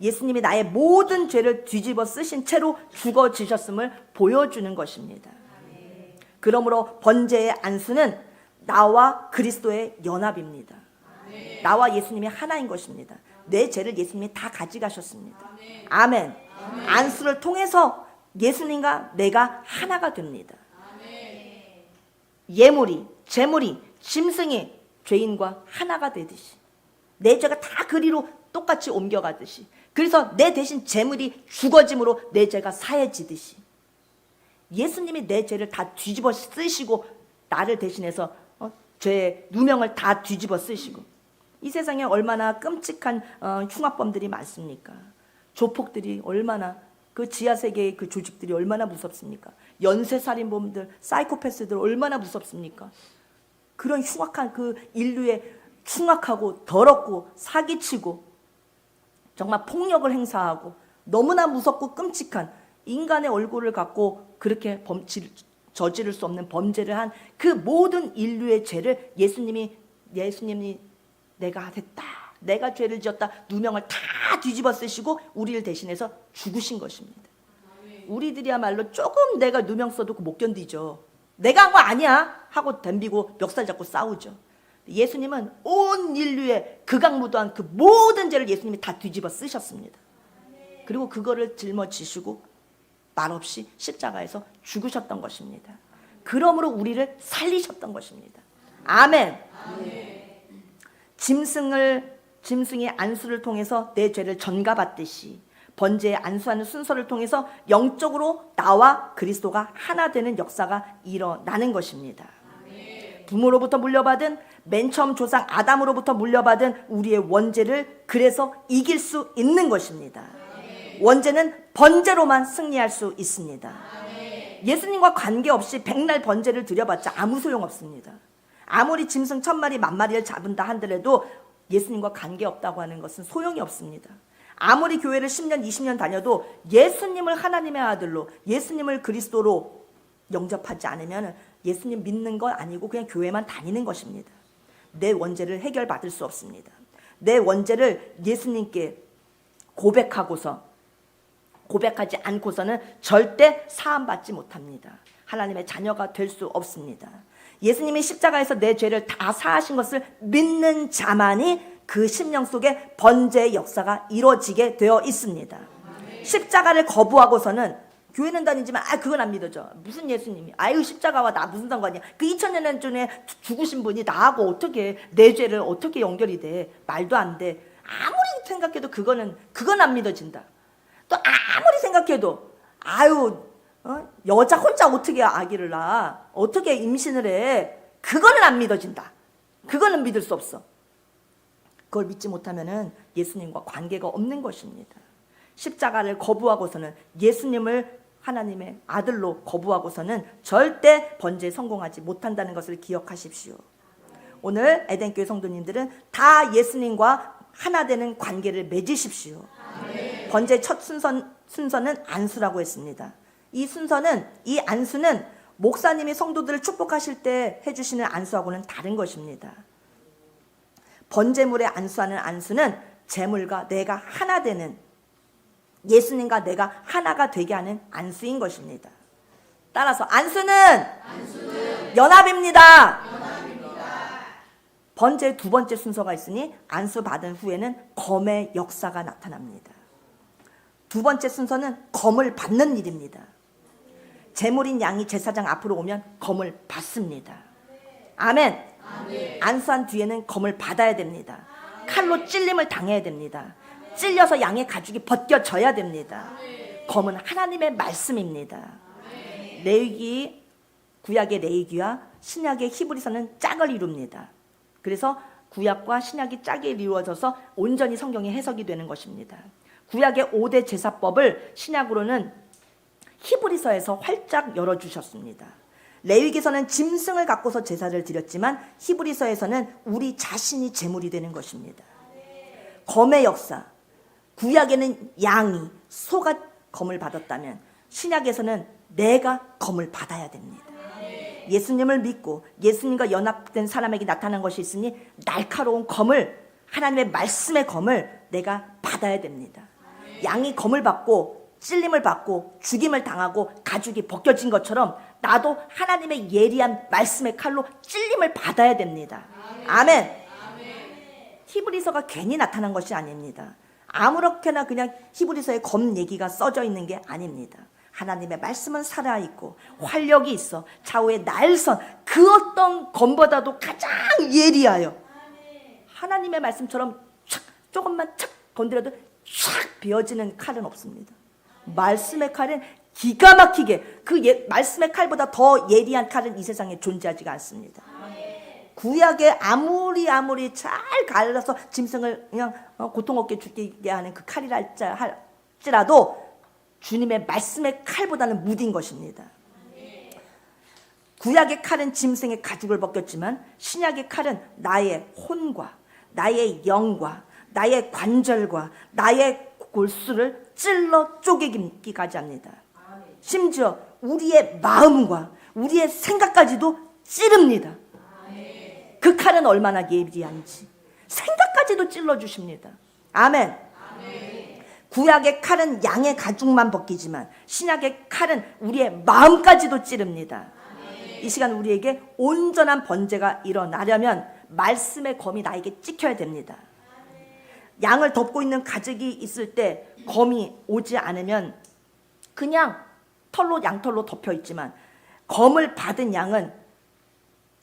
Speaker 1: 예수님이 나의 모든 죄를 뒤집어 쓰신 채로 죽어지셨음을 보여주는 것입니다. 그러므로 번제의 안수는 나와 그리스도의 연합입니다. 나와 예수님이 하나인 것입니다. 내 죄를 예수님이 다 가져가셨습니다. 아멘. 안수를 통해서 예수님과 내가 하나가 됩니다. 예물이, 제물이, 짐승이 죄인과 하나가 되듯이 내 죄가 다 그리로 똑같이 옮겨가듯이 그래서 내 대신 제물이 죽어짐으로 내 죄가 사해지듯이 예수님이 내 죄를 다 뒤집어 쓰시고 나를 대신해서 죄의 누명을 다 뒤집어 쓰시고 이 세상에 얼마나 끔찍한 흉악범들이 많습니까? 조폭들이 얼마나 그 지하세계의 그 조직들이 얼마나 무섭습니까? 연쇄살인범들, 사이코패스들 얼마나 무섭습니까? 그런 흉악한 그 인류의 흉악하고 더럽고 사기치고 정말 폭력을 행사하고 너무나 무섭고 끔찍한 인간의 얼굴을 갖고 그렇게 저지를 수 없는 범죄를 한 그 모든 인류의 죄를 예수님이 내가 했다. 내가 죄를 지었다. 누명을 다 뒤집어 쓰시고 우리를 대신해서 죽으신 것입니다. 우리들이야말로 조금 내가 누명 써도 못 견디죠. 내가 한 거 아니야 하고 덤비고 멱살 잡고 싸우죠. 예수님은 온 인류의 극악무도한 그 모든 죄를 예수님이 다 뒤집어 쓰셨습니다. 그리고 그거를 짊어지시고 말없이 십자가에서 죽으셨던 것입니다. 그러므로 우리를 살리셨던 것입니다. 아멘. 짐승이 안수를 통해서 내 죄를 전가받듯이 번제에 안수하는 순서를 통해서 영적으로 나와 그리스도가 하나 되는 역사가 일어나는 것입니다. 부모로부터 물려받은 맨 처음 조상 아담으로부터 물려받은 우리의 원죄를 그래서 이길 수 있는 것입니다. 원죄는 번제로만 승리할 수 있습니다. 예수님과 관계없이 백날 번제를 드려봤자 아무 소용없습니다. 아무리 짐승 1000마리 10,000마리를 잡은다 하더라도 예수님과 관계없다고 하는 것은 소용이 없습니다. 아무리 교회를 10년 20년 다녀도 예수님을 하나님의 아들로, 예수님을 그리스도로 영접하지 않으면 예수님 믿는 건 아니고 그냥 교회만 다니는 것입니다. 내 원죄를 해결받을 수 없습니다. 내 원죄를 예수님께 고백하지 않고서는 절대 사함받지 못합니다. 하나님의 자녀가 될 수 없습니다. 예수님이 십자가에서 내 죄를 다 사하신 것을 믿는 자만이 그 심령 속에 번제의 역사가 이루어지게 되어 있습니다. 십자가를 거부하고서는 교회는 다니지만 그건 안 믿어져. 무슨 예수님이? 아유 십자가와 나 무슨 상관이야? 그 2000년 전에 죽으신 분이 나하고 어떻게 내 죄를 어떻게 연결이 돼? 말도 안 돼. 아무리 생각해도 그건 안 믿어진다. 또 아무리 생각해도 여자 혼자 어떻게 아기를 낳아? 어떻게 임신을 해? 그거는 안 믿어진다. 그거는 믿을 수 없어. 그걸 믿지 못하면은 예수님과 관계가 없는 것입니다. 십자가를 거부하고서는 예수님을 하나님의 아들로 거부하고서는 절대 번제에 성공하지 못한다는 것을 기억하십시오. 오늘 에덴교회 성도님들은 다 예수님과 하나 되는 관계를 맺으십시오. 번제의 첫 순서는 안수라고 했습니다. 이 안수는 목사님이 성도들을 축복하실 때 해주시는 안수하고는 다른 것입니다. 번제물에 안수하는 안수는 제물과 내가 하나 되는, 예수님과 내가 하나가 되게 하는 안수인 것입니다. 따라서 안수는 연합입니다. 번제의 두 번째 순서가 있으니 안수 받은 후에는 검의 역사가 나타납니다. 두 번째 순서는 검을 받는 일입니다. 제물인 양이 제사장 앞으로 오면 검을 받습니다. 아멘. 안수한 뒤에는 검을 받아야 됩니다. 칼로 찔림을 당해야 됩니다. 찔려서 양의 가죽이 벗겨져야 됩니다. 검은 하나님의 말씀입니다. 레위기, 구약의 레위기와 신약의 히브리서는 짝을 이룹니다. 그래서 구약과 신약이 짝이 이루어져서 온전히 성경의 해석이 되는 것입니다. 구약의 5대 제사법을 신약으로는 히브리서에서 활짝 열어주셨습니다. 레위기서는 짐승을 갖고서 제사를 드렸지만 히브리서에서는 우리 자신이 제물이 되는 것입니다. 검의 역사, 구약에는 양이, 소가 검을 받았다면 신약에서는 내가 검을 받아야 됩니다. 예수님을 믿고 예수님과 연합된 사람에게 나타난 것이 있으니 날카로운 검을, 하나님의 말씀의 검을 내가 받아야 됩니다. 양이 검을 받고 찔림을 받고 죽임을 당하고 가죽이 벗겨진 것처럼 나도 하나님의 예리한 말씀의 칼로 찔림을 받아야 됩니다. 아멘. 히브리서가 괜히 나타난 것이 아닙니다. 아무렇게나 그냥 히브리서에 검 얘기가 써져 있는 게 아닙니다. 하나님의 말씀은 살아있고 활력이 있어 좌우의 날선 그 어떤 검보다도 가장 예리하여 하나님의 말씀처럼 조금만 착 건드려도 촥 베어지는 칼은 없습니다. 말씀의 칼은 기가 막히게 말씀의 칼보다 더 예리한 칼은 이 세상에 존재하지가 않습니다. 구약에 아무리 잘 갈라서 짐승을 그냥 고통 없게 죽게 하는 그 칼이라 할지라도 주님의 말씀의 칼보다는 무딘 것입니다. 구약의 칼은 짐승의 가죽을 벗겼지만 신약의 칼은 나의 혼과 나의 영과 나의 관절과 나의 골수를 찔러 쪼개기까지 합니다. 심지어 우리의 마음과 우리의 생각까지도 찌릅니다. 그 칼은 얼마나 예리한지 생각까지도 찔러주십니다. 아멘. 구약의 칼은 양의 가죽만 벗기지만 신약의 칼은 우리의 마음까지도 찌릅니다. 이 시간 우리에게 온전한 번제가 일어나려면 말씀의 검이 나에게 찍혀야 됩니다. 양을 덮고 있는 가죽이 있을 때 검이 오지 않으면 그냥 양털로 덮여 있지만 검을 받은 양은,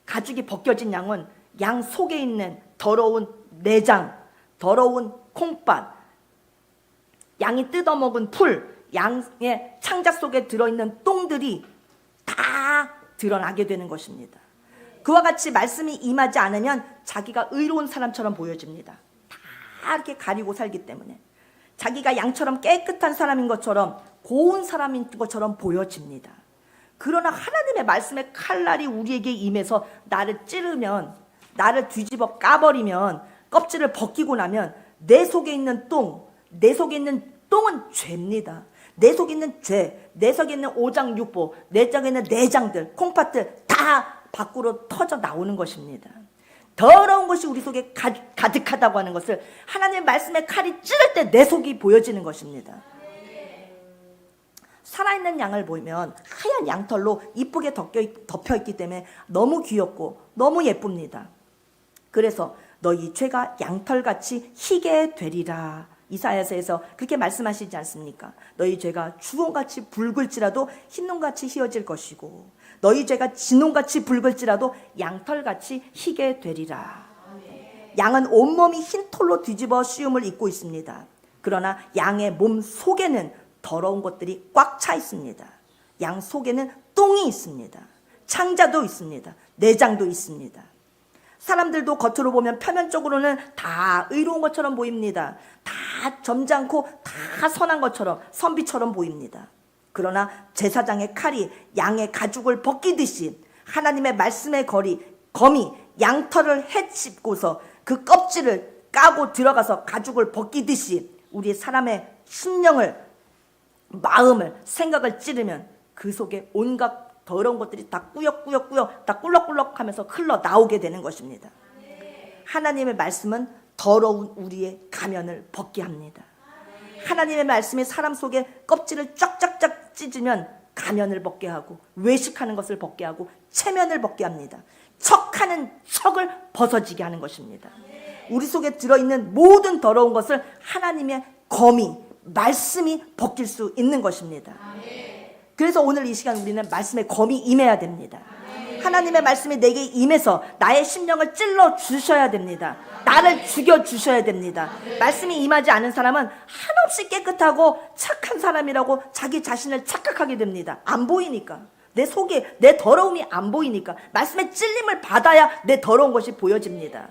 Speaker 1: 가죽이 벗겨진 양은 양 속에 있는 더러운 내장, 더러운 콩팥, 양이 뜯어먹은 풀, 양의 창자 속에 들어있는 똥들이 다 드러나게 되는 것입니다. 그와 같이 말씀이 임하지 않으면 자기가 의로운 사람처럼 보여집니다. 다 이렇게 가리고 살기 때문에 자기가 양처럼 깨끗한 사람인 것처럼 고운 사람인 것처럼 보여집니다. 그러나 하나님의 말씀의 칼날이 우리에게 임해서 나를 찌르면, 나를 뒤집어 까버리면, 껍질을 벗기고 나면 내 속에 있는 똥은 죄입니다. 내 속에 있는 죄, 내 속에 있는 오장육부, 내 속에 있는 내장들, 콩팥들 다 밖으로 터져 나오는 것입니다. 더러운 것이 우리 속에 가득하다고 하는 것을 하나님의 말씀의 칼이 찌를 때 내 속이 보여지는 것입니다. 살아있는 양을 보면 하얀 양털로 이쁘게 덮여있기 때문에 너무 귀엽고 너무 예쁩니다. 그래서 너희 죄가 양털같이 희게 되리라. 이사야서에서 그렇게 말씀하시지 않습니까? 너희 죄가 주홍같이 붉을지라도 흰농같이 희어질 것이고 너희 죄가 진홍같이 붉을지라도 양털같이 희게 되리라. 양은 온몸이 흰 털로 뒤집어 씌움을 입고 있습니다. 그러나 양의 몸 속에는 더러운 것들이 꽉 차 있습니다. 양 속에는 똥이 있습니다. 창자도 있습니다. 내장도 있습니다. 사람들도 겉으로 보면 표면적으로는 다 의로운 것처럼 보입니다. 다 점잖고 다 선한 것처럼, 선비처럼 보입니다. 그러나 제사장의 칼이 양의 가죽을 벗기듯이 하나님의 말씀의 검이 양털을 헤집고서 그 껍질을 까고 들어가서 가죽을 벗기듯이 우리 사람의 심령을, 마음을, 생각을 찌르면 그 속에 온갖 더러운 것들이 다 꾸역꾸역 다 꿀럭꿀럭 하면서 흘러나오게 되는 것입니다. 하나님의 말씀은 더러운 우리의 가면을 벗게 합니다. 하나님의 말씀이 사람 속에 껍질을 쫙쫙쫙 찢으면 가면을 벗게 하고, 외식하는 것을 벗게 하고, 체면을 벗게 합니다. 척하는 척을 벗어지게 하는 것입니다. 우리 속에 들어있는 모든 더러운 것을 하나님의 검이, 말씀이 벗길 수 있는 것입니다. 그래서 오늘 이 시간 우리는 말씀의 검이 임해야 됩니다. 하나님의 말씀이 내게 임해서 나의 심령을 찔러 주셔야 됩니다. 나를 죽여 주셔야 됩니다. 말씀이 임하지 않은 사람은 한없이 깨끗하고 착한 사람이라고 자기 자신을 착각하게 됩니다. 안 보이니까. 내 속에 내 더러움이 안 보이니까. 말씀의 찔림을 받아야 내 더러운 것이 보여집니다.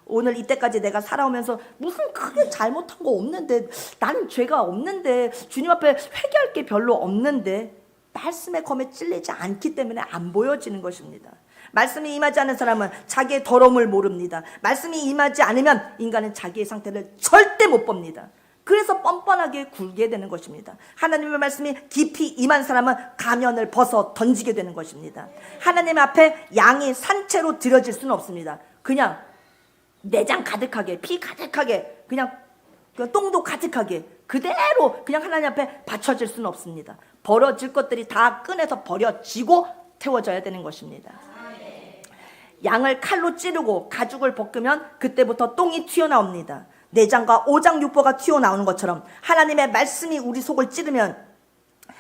Speaker 1: 오늘 이때까지 내가 살아오면서 무슨 크게 잘못한 거 없는데, 나는 죄가 없는데, 주님 앞에 회개할 게 별로 없는데, 말씀의 검에 찔리지 않기 때문에 안 보여지는 것입니다. 말씀이 임하지 않은 사람은 자기의 더러움을 모릅니다. 말씀이 임하지 않으면 인간은 자기의 상태를 절대 못 봅니다. 그래서 뻔뻔하게 굴게 되는 것입니다. 하나님의 말씀이 깊이 임한 사람은 가면을 벗어 던지게 되는 것입니다. 하나님 앞에 양이 산채로 드려질 수는 없습니다. 그냥 내장 가득하게, 피 가득하게, 그냥 똥도 가득하게 그대로 그냥 하나님 앞에 바쳐질 수는 없습니다. 벌어질 것들이 다 꺼내서 버려지고 태워져야 되는 것입니다. 양을 칼로 찌르고 가죽을 벗기면 그때부터 똥이 튀어나옵니다. 내장과 오장육부가 튀어나오는 것처럼 하나님의 말씀이 우리 속을 찌르면,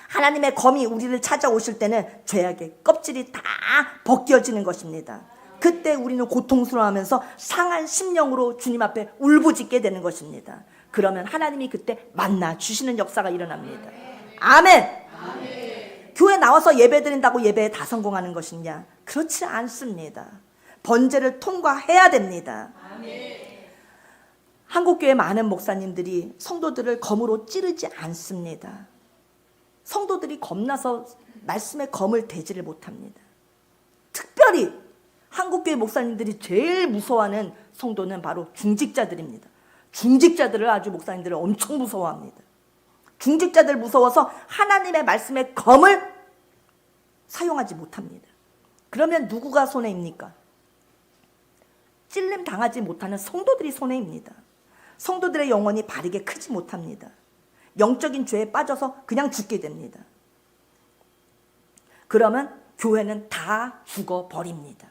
Speaker 1: 하나님의 검이 우리를 찾아오실 때는 죄악의 껍질이 다 벗겨지는 것입니다. 그때 우리는 고통스러워하면서 상한 심령으로 주님 앞에 울부짖게 되는 것입니다. 그러면 하나님이 그때 만나 주시는 역사가 일어납니다. 아멘. 교회 나와서 예배드린다고 예배에 다 성공하는 것이냐? 그렇지 않습니다. 번제를 통과해야 됩니다. 한국교회 많은 목사님들이 성도들을 검으로 찌르지 않습니다. 성도들이 겁나서 말씀의 검을 대지를 못합니다. 특별히 한국교회 목사님들이 제일 무서워하는 성도는 바로 중직자들입니다. 중직자들을 아주 목사님들을 엄청 무서워합니다. 중직자들 무서워서 하나님의 말씀의 검을 사용하지 못합니다. 그러면 누구가 손해입니까? 찔림 당하지 못하는 성도들이 손해입니다. 성도들의 영혼이 바르게 크지 못합니다. 영적인 죄에 빠져서 그냥 죽게 됩니다. 그러면 교회는 다 죽어버립니다.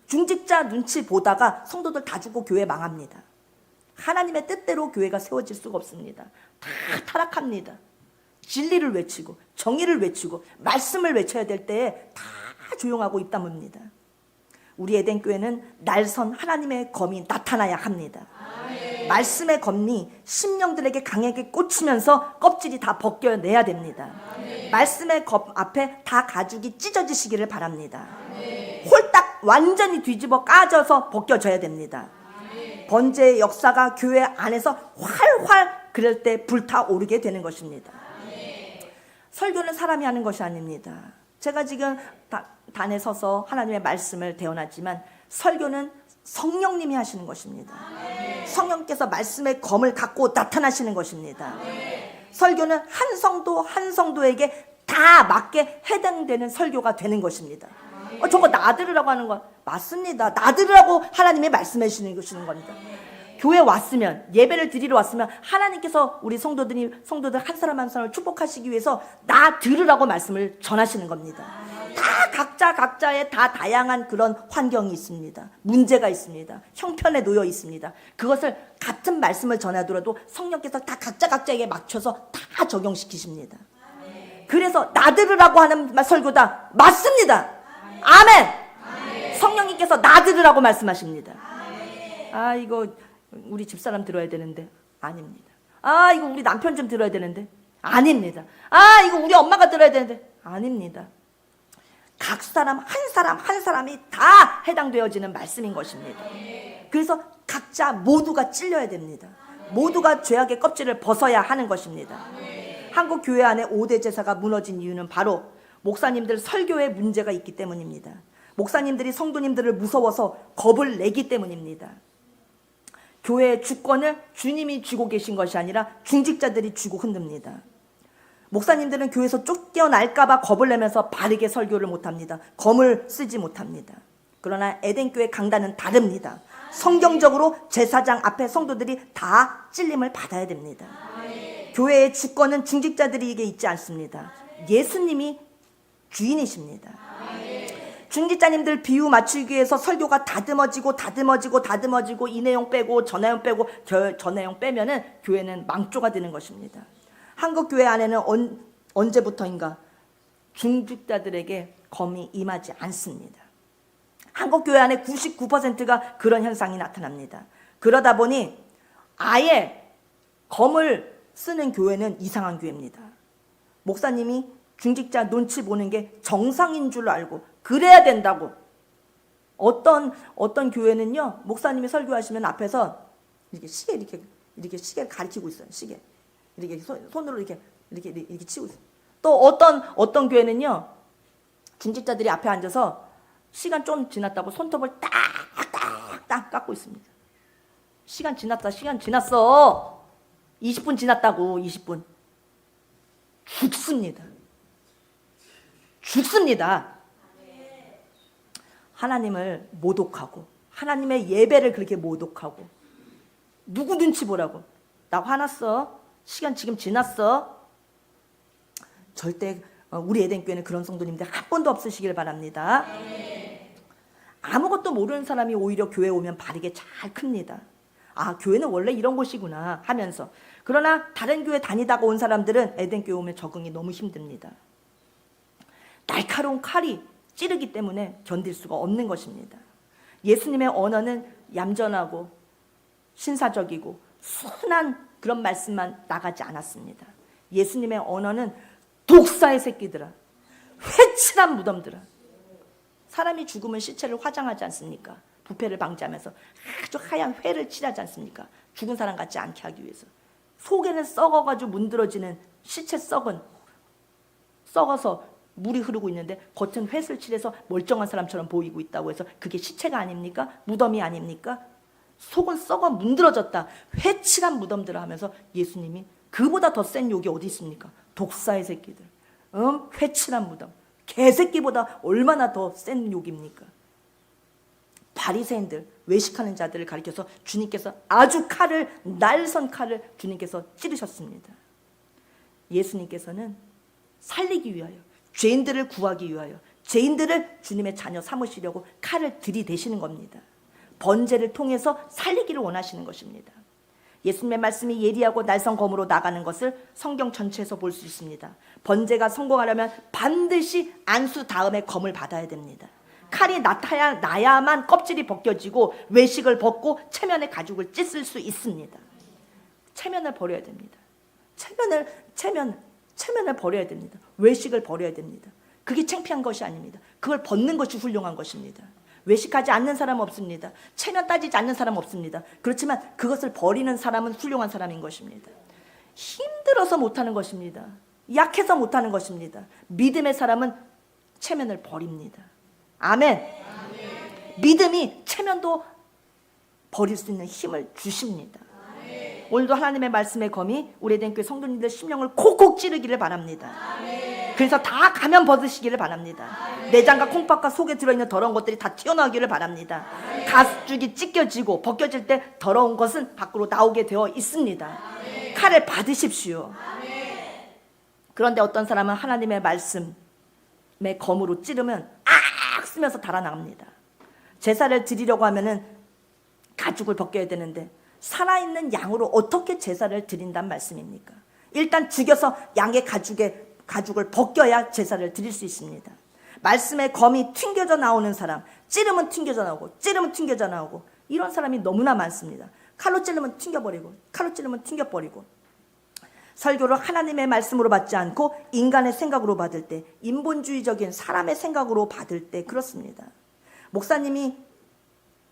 Speaker 1: 중직자 눈치 보다가 성도들 다 죽고 교회 망합니다. 하나님의 뜻대로 교회가 세워질 수가 없습니다. 다 타락합니다. 진리를 외치고 정의를 외치고 말씀을 외쳐야 될 때에 다 조용하고 입 다뭅니다. 우리 에덴교회는 날선 하나님의 검이 나타나야 합니다. 말씀의 검이 심령들에게 강하게 꽂히면서 껍질이 다 벗겨내야 됩니다. 말씀의 검 앞에 다 가죽이 찢어지시기를 바랍니다. 홀딱 완전히 뒤집어 까져서 벗겨져야 됩니다. 번제의 역사가 교회 안에서 활활 그럴 때 불타오르게 되는 것입니다. 설교는 사람이 하는 것이 아닙니다. 제가 지금 단에 서서 하나님의 말씀을 대언하지만 설교는 성령님이 하시는 것입니다. 성령께서 말씀의 검을 갖고 나타나시는 것입니다. 설교는 한 성도 한 성도에게 다 맞게 해당되는 설교가 되는 것입니다. 저거 나들으라고 하는 거 맞습니다. 나들으라고 하나님이 말씀해 주시는 겁니다. 교회 왔으면, 예배를 드리러 왔으면 하나님께서 우리 성도들 한 사람 한 사람을 축복하시기 위해서 나 들으라고 말씀을 전하시는 겁니다. 다 각자의 다 다양한 그런 환경이 있습니다. 문제가 있습니다. 형편에 놓여 있습니다. 그것을 같은 말씀을 전하더라도 성령께서 다 각자에게 맞춰서 다 적용시키십니다. 그래서 나 들으라고 하는 설교다 맞습니다. 아멘. 성령님께서 나 들으라고 말씀하십니다. 이거 우리 집사람 들어야 되는데 아닙니다. 이거 우리 남편 좀 들어야 되는데 아닙니다. 이거 우리 엄마가 들어야 되는데 아닙니다. 각 사람 한 사람이 다 해당되어지는 말씀인 것입니다. 그래서 각자 모두가 찔려야 됩니다. 모두가 죄악의 껍질을 벗어야 하는 것입니다. 한국 교회 안에 5대 제사가 무너진 이유는 바로 목사님들 설교에 문제가 있기 때문입니다. 목사님들이 성도님들을 무서워서 겁을 내기 때문입니다. 교회의 주권을 주님이 쥐고 계신 것이 아니라 중직자들이 쥐고 흔듭니다. 목사님들은 교회에서 쫓겨날까봐 겁을 내면서 바르게 설교를 못합니다. 검을 쓰지 못합니다. 그러나 에덴교회 강단은 다릅니다. 성경적으로 제사장 앞에 성도들이 다 찔림을 받아야 됩니다. 교회의 주권은 중직자들에게 있지 않습니다. 예수님이 주인이십니다. 중직자님들 비유 맞추기 위해서 설교가 다듬어지고 이 내용 빼고 저 내용 빼고 저 내용 빼면은 교회는 망조가 되는 것입니다. 한국 교회 안에는 언제부터인가 중직자들에게 검이 임하지 않습니다. 한국 교회 안에 99%가 그런 현상이 나타납니다. 그러다 보니 아예 검을 쓰는 교회는 이상한 교회입니다. 목사님이 중직자 눈치 보는 게 정상인 줄 알고 그래야 된다고. 어떤 교회는요, 목사님이 설교하시면 앞에서 이렇게 시계를 가리키고 있어요. 시계 이렇게 손으로 이렇게 치고 있어요. 또 어떤 교회는요, 중직자들이 앞에 앉아서 시간 좀 지났다고 손톱을 딱 깎고 있습니다. 시간 지났어. 20분 지났다고. 20분. 죽습니다. 하나님을 모독하고 하나님의 예배를 그렇게 모독하고 누구 눈치 보라고. 나 화났어. 시간 지금 지났어. 절대 우리 에덴교회는 그런 성도님들 한 번도 없으시길 바랍니다. 아무것도 모르는 사람이 오히려 교회 오면 바르게 잘 큽니다. 교회는 원래 이런 곳이구나 하면서. 그러나 다른 교회 다니다가 온 사람들은 에덴교회 오면 적응이 너무 힘듭니다. 날카로운 칼이 찌르기 때문에 견딜 수가 없는 것입니다. 예수님의 언어는 얌전하고 신사적이고 순한 그런 말씀만 나가지 않았습니다. 예수님의 언어는 독사의 새끼들아, 회칠한 무덤들아. 사람이 죽으면 시체를 화장하지 않습니까? 부패를 방지하면서 아주 하얀 회를 칠하지 않습니까? 죽은 사람 같지 않게 하기 위해서. 속에는 썩어가지고 문드러지는 시체 썩어서 물이 흐르고 있는데 겉은 횟을 칠해서 멀쩡한 사람처럼 보이고 있다고 해서 그게 시체가 아닙니까? 무덤이 아닙니까? 속은 썩어 문드러졌다. 회칠한 무덤들을 하면서 예수님이 그보다 더 센 욕이 어디 있습니까? 독사의 새끼들. 회칠한 무덤. 개새끼보다 얼마나 더 센 욕입니까? 바리새인들, 외식하는 자들을 가리켜서 주님께서 아주 날선 칼을 주님께서 찌르셨습니다. 예수님께서는 살리기 위하여, 죄인들을 구하기 위하여, 죄인들을 주님의 자녀 삼으시려고 칼을 들이대시는 겁니다. 번제를 통해서 살리기를 원하시는 것입니다. 예수님의 말씀이 예리하고 날선 검으로 나가는 것을 성경 전체에서 볼 수 있습니다. 번제가 성공하려면 반드시 안수 다음에 검을 받아야 됩니다. 칼이 나야만 껍질이 벗겨지고 외식을 벗고 체면의 가죽을 찢을 수 있습니다. 체면을 버려야 됩니다. 체면을 버려야 됩니다. 외식을 버려야 됩니다. 그게 창피한 것이 아닙니다. 그걸 벗는 것이 훌륭한 것입니다. 외식하지 않는 사람은 없습니다. 체면 따지지 않는 사람은 없습니다. 그렇지만 그것을 버리는 사람은 훌륭한 사람인 것입니다. 힘들어서 못하는 것입니다. 약해서 못하는 것입니다. 믿음의 사람은 체면을 버립니다. 아멘. 믿음이 체면도 버릴 수 있는 힘을 주십니다. 오늘도 하나님의 말씀의 검이 우리 에덴교회 성도님들 심령을 콕콕 찌르기를 바랍니다. 그래서 다 가면 벗으시기를 바랍니다. 내장과 콩팥과 속에 들어있는 더러운 것들이 다 튀어나오기를 바랍니다. 가죽이 찢겨지고 벗겨질 때 더러운 것은 밖으로 나오게 되어 있습니다. 칼을 받으십시오. 그런데 어떤 사람은 하나님의 말씀의 검으로 찌르면 악 쓰면서 달아나갑니다. 제사를 드리려고 하면은 가죽을 벗겨야 되는데 살아있는 양으로 어떻게 제사를 드린단 말씀입니까? 일단 죽여서 양의 가죽을 벗겨야 제사를 드릴 수 있습니다. 말씀의 검이 튕겨져 나오는 사람, 찌르면 튕겨져 나오고 찌르면 튕겨져 나오고 이런 사람이 너무나 많습니다. 칼로 찌르면 튕겨버리고 칼로 찌르면 튕겨버리고. 설교를 하나님의 말씀으로 받지 않고 인간의 생각으로 받을 때, 인본주의적인 사람의 생각으로 받을 때 그렇습니다. 목사님이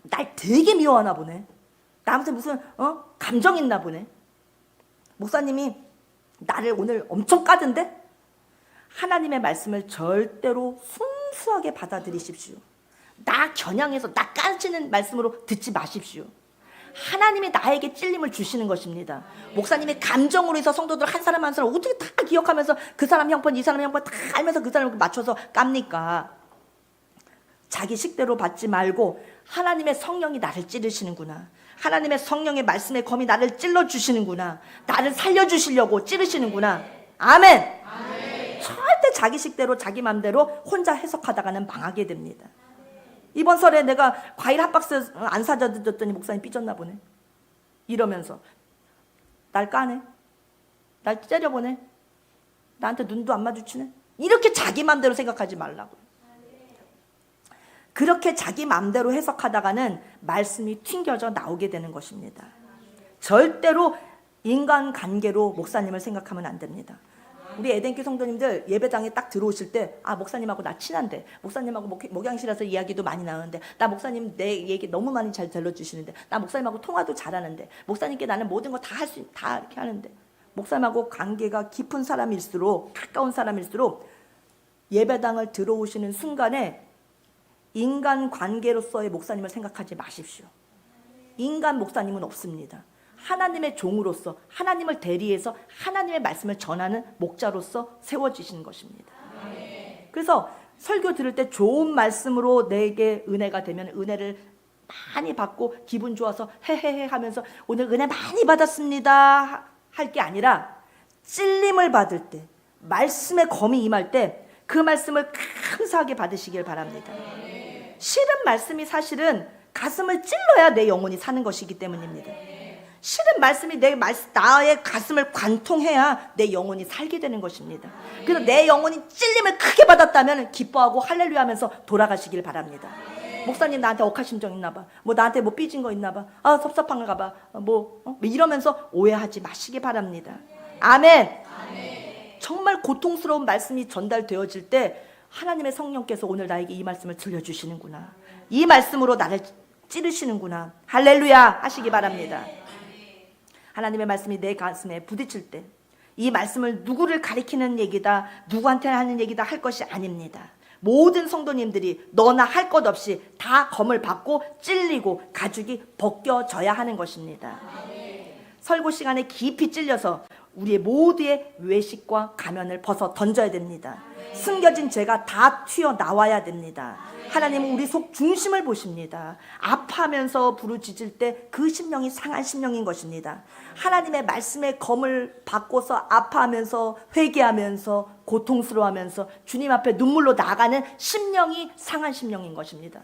Speaker 1: 날 되게 미워하나 보네. 나한테 무슨 감정 있나 보네. 목사님이 나를 오늘 엄청 까던데? 하나님의 말씀을 절대로 순수하게 받아들이십시오. 나 겨냥해서 나 까지는 말씀으로 듣지 마십시오. 하나님이 나에게 찔림을 주시는 것입니다. 목사님이 감정으로 해서 성도들 한 사람 한 사람 어떻게 다 기억하면서 그 사람 형편 이 사람 형편 다 알면서 그 사람을 맞춰서 깝니까? 자기 식대로 받지 말고 하나님의 성령이 나를 찌르시는구나. 하나님의 성령의 말씀의 검이 나를 찔러주시는구나. 나를 살려주시려고 찌르시는구나. 아멘. 절대 자기 식대로 자기 맘대로 혼자 해석하다가는 망하게 됩니다. 이번 설에 내가 과일 한 박스 안 사다 줬더니 목사님 삐졌나 보네. 이러면서 날 까네. 날 째려보네. 나한테 눈도 안 마주치네. 이렇게 자기 맘대로 생각하지 말라고요. 그렇게 자기 맘대로 해석하다가는 말씀이 튕겨져 나오게 되는 것입니다. 절대로 인간관계로 목사님을 생각하면 안 됩니다. 우리 에덴교회 성도님들 예배당에 딱 들어오실 때 목사님하고 나 친한데, 목사님하고 목양실에서 이야기도 많이 나누는데, 나 목사님 내 얘기 너무 많이 잘 들려주시는데, 나 목사님하고 통화도 잘하는데, 목사님께 나는 모든 거 다 이렇게 하는데, 목사님하고 관계가 깊은 사람일수록, 가까운 사람일수록 예배당을 들어오시는 순간에 인간관계로서의 목사님을 생각하지 마십시오. 인간 목사님은 없습니다. 하나님의 종으로서, 하나님을 대리해서 하나님의 말씀을 전하는 목자로서 세워지시는 것입니다. 그래서 설교 들을 때 좋은 말씀으로 내게 은혜가 되면 은혜를 많이 받고 기분 좋아서 헤헤헤 하면서 오늘 은혜 많이 받았습니다 할 게 아니라, 찔림을 받을 때, 말씀의 검이 임할 때 그 말씀을 감사하게 받으시길 바랍니다. 싫은 말씀이 사실은 가슴을 찔러야 내 영혼이 사는 것이기 때문입니다. 싫은 말씀이 나의 가슴을 관통해야 내 영혼이 살게 되는 것입니다. 그래서 내 영혼이 찔림을 크게 받았다면 기뻐하고 할렐루야 하면서 돌아가시길 바랍니다. 목사님 나한테 억하심정 있나 봐. 나한테 삐진 거 있나 봐. 섭섭한가 봐. 이러면서 오해하지 마시기 바랍니다. 아멘. 정말 고통스러운 말씀이 전달되어질 때 하나님의 성령께서 오늘 나에게 이 말씀을 들려주시는구나. 이 말씀으로 나를 찌르시는구나. 할렐루야 하시기 바랍니다. 하나님의 말씀이 내 가슴에 부딪힐 때 이 말씀을 누구를 가리키는 얘기다, 누구한테 하는 얘기다 할 것이 아닙니다. 모든 성도님들이 너나 할 것 없이 다 검을 받고 찔리고 가죽이 벗겨져야 하는 것입니다. 설교 시간에 깊이 찔려서 우리의 모두의 외식과 가면을 벗어 던져야 됩니다. 숨겨진 죄가 다 튀어나와야 됩니다. 하나님은 우리 속 중심을 보십니다. 아파하면서 부르짖을 때 그 심령이 상한 심령인 것입니다. 하나님의 말씀의 검을 받고서 아파하면서 회개하면서 고통스러워하면서 주님 앞에 눈물로 나가는 심령이 상한 심령인 것입니다.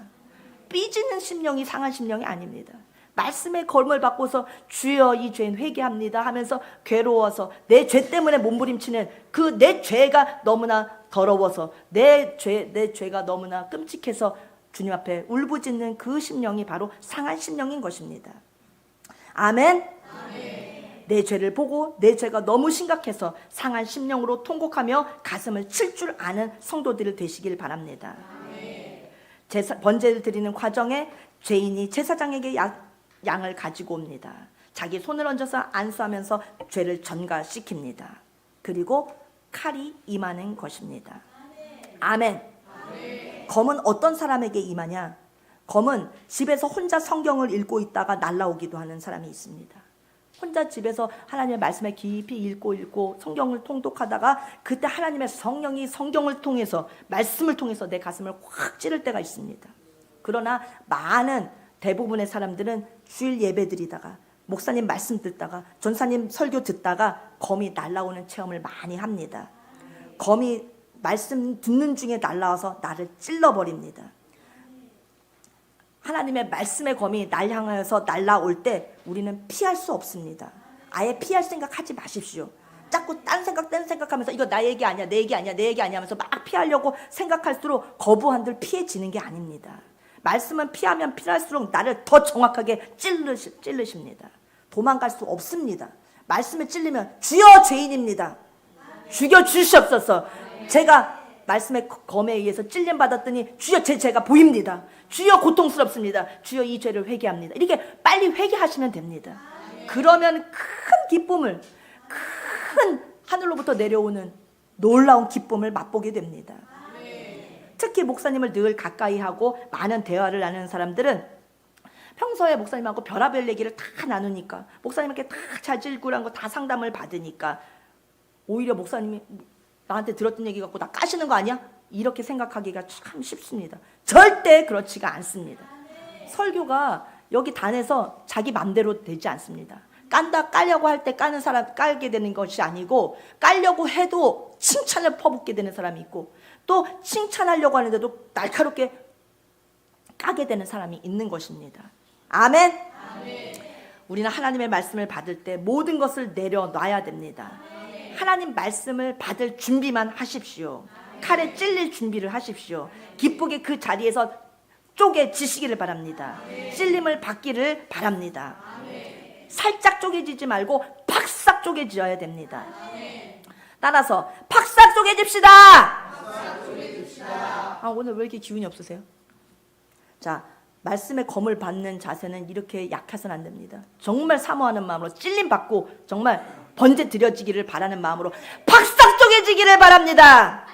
Speaker 1: 삐지는 심령이 상한 심령이 아닙니다. 말씀의 검을 받고서 주여 이 죄는 회개합니다 하면서 괴로워서 내 죄 때문에 몸부림치는 그 내 죄가 너무나 더러워서 내 죄가 너무나 끔찍해서 주님 앞에 울부짖는 그 심령이 바로 상한 심령인 것입니다. 아멘. 내 죄를 보고 내 죄가 너무 심각해서 상한 심령으로 통곡하며 가슴을 칠 줄 아는 성도들이 되시길 바랍니다. 번제를 드리는 과정에 죄인이 제사장에게 양을 가지고 옵니다. 자기 손을 얹어서 안수하면서 죄를 전가시킵니다. 그리고 칼이 임하는 것입니다. 아멘. 검은 어떤 사람에게 임하냐? 검은 집에서 혼자 성경을 읽고 있다가 날라오기도 하는 사람이 있습니다. 혼자 집에서 하나님의 말씀을 깊이 읽고 성경을 통독하다가 그때 하나님의 성령이 성경을 통해서 말씀을 통해서 내 가슴을 확 찌를 때가 있습니다. 그러나 대부분의 사람들은 주일 예배 드리다가 목사님 말씀 듣다가 전사님 설교 듣다가 검이 날라오는 체험을 많이 합니다. 검이 말씀 듣는 중에 날라와서 나를 찔러버립니다. 하나님의 말씀의 검이 날 향하여서 날라올 때 우리는 피할 수 없습니다. 아예 피할 생각하지 마십시오. 자꾸 딴 생각하면서 이거 나 얘기 아니야, 내 얘기 아니야, 내 얘기 아니야 하면서 막 피하려고 생각할수록 거부한들 피해지는 게 아닙니다. 말씀은 피하면 피할수록 나를 더 정확하게 찔르십니다. 도망갈 수 없습니다. 말씀에 찔리면 주여 죄인입니다. 죽여주시옵소서. 제가 말씀의 검에 의해서 찔림 받았더니 주여 제 죄가 보입니다. 주여 고통스럽습니다. 주여 이 죄를 회개합니다. 이렇게 빨리 회개하시면 됩니다. 그러면 큰 기쁨을, 큰 하늘로부터 내려오는 놀라운 기쁨을 맛보게 됩니다. 특히 목사님을 늘 가까이 하고 많은 대화를 나누는 사람들은 평소에 목사님하고 별의별 얘기를 다 나누니까 목사님께 다 자질구레한 거 다 상담을 받으니까 오히려 목사님이 나한테 들었던 얘기 갖고 나 까시는 거 아니야? 이렇게 생각하기가 참 쉽습니다. 절대 그렇지가 않습니다. 설교가 여기 단에서 자기 맘대로 되지 않습니다. 까려고 할 때 깔게 되는 것이 아니고 깔려고 해도 칭찬을 퍼붓게 되는 사람이 있고 또 칭찬하려고 하는데도 날카롭게 까게 되는 사람이 있는 것입니다. 아멘? 우리는 하나님의 말씀을 받을 때 모든 것을 내려놔야 됩니다. 하나님 말씀을 받을 준비만 하십시오. 칼에 찔릴 준비를 하십시오. 기쁘게 그 자리에서 쪼개지시기를 바랍니다. 찔림을 받기를 바랍니다. 살짝 쪼개지지 말고 팍싹 쪼개져야 됩니다. 따라서 팍싹 쪼개집시다. 오늘 왜 이렇게 기운이 없으세요? 자, 말씀의 검을 받는 자세는 이렇게 약해서는 안 됩니다. 정말 사모하는 마음으로 찔림 받고 정말 번제 드려지기를 바라는 마음으로 팍싹 쪼개지기를 바랍니다.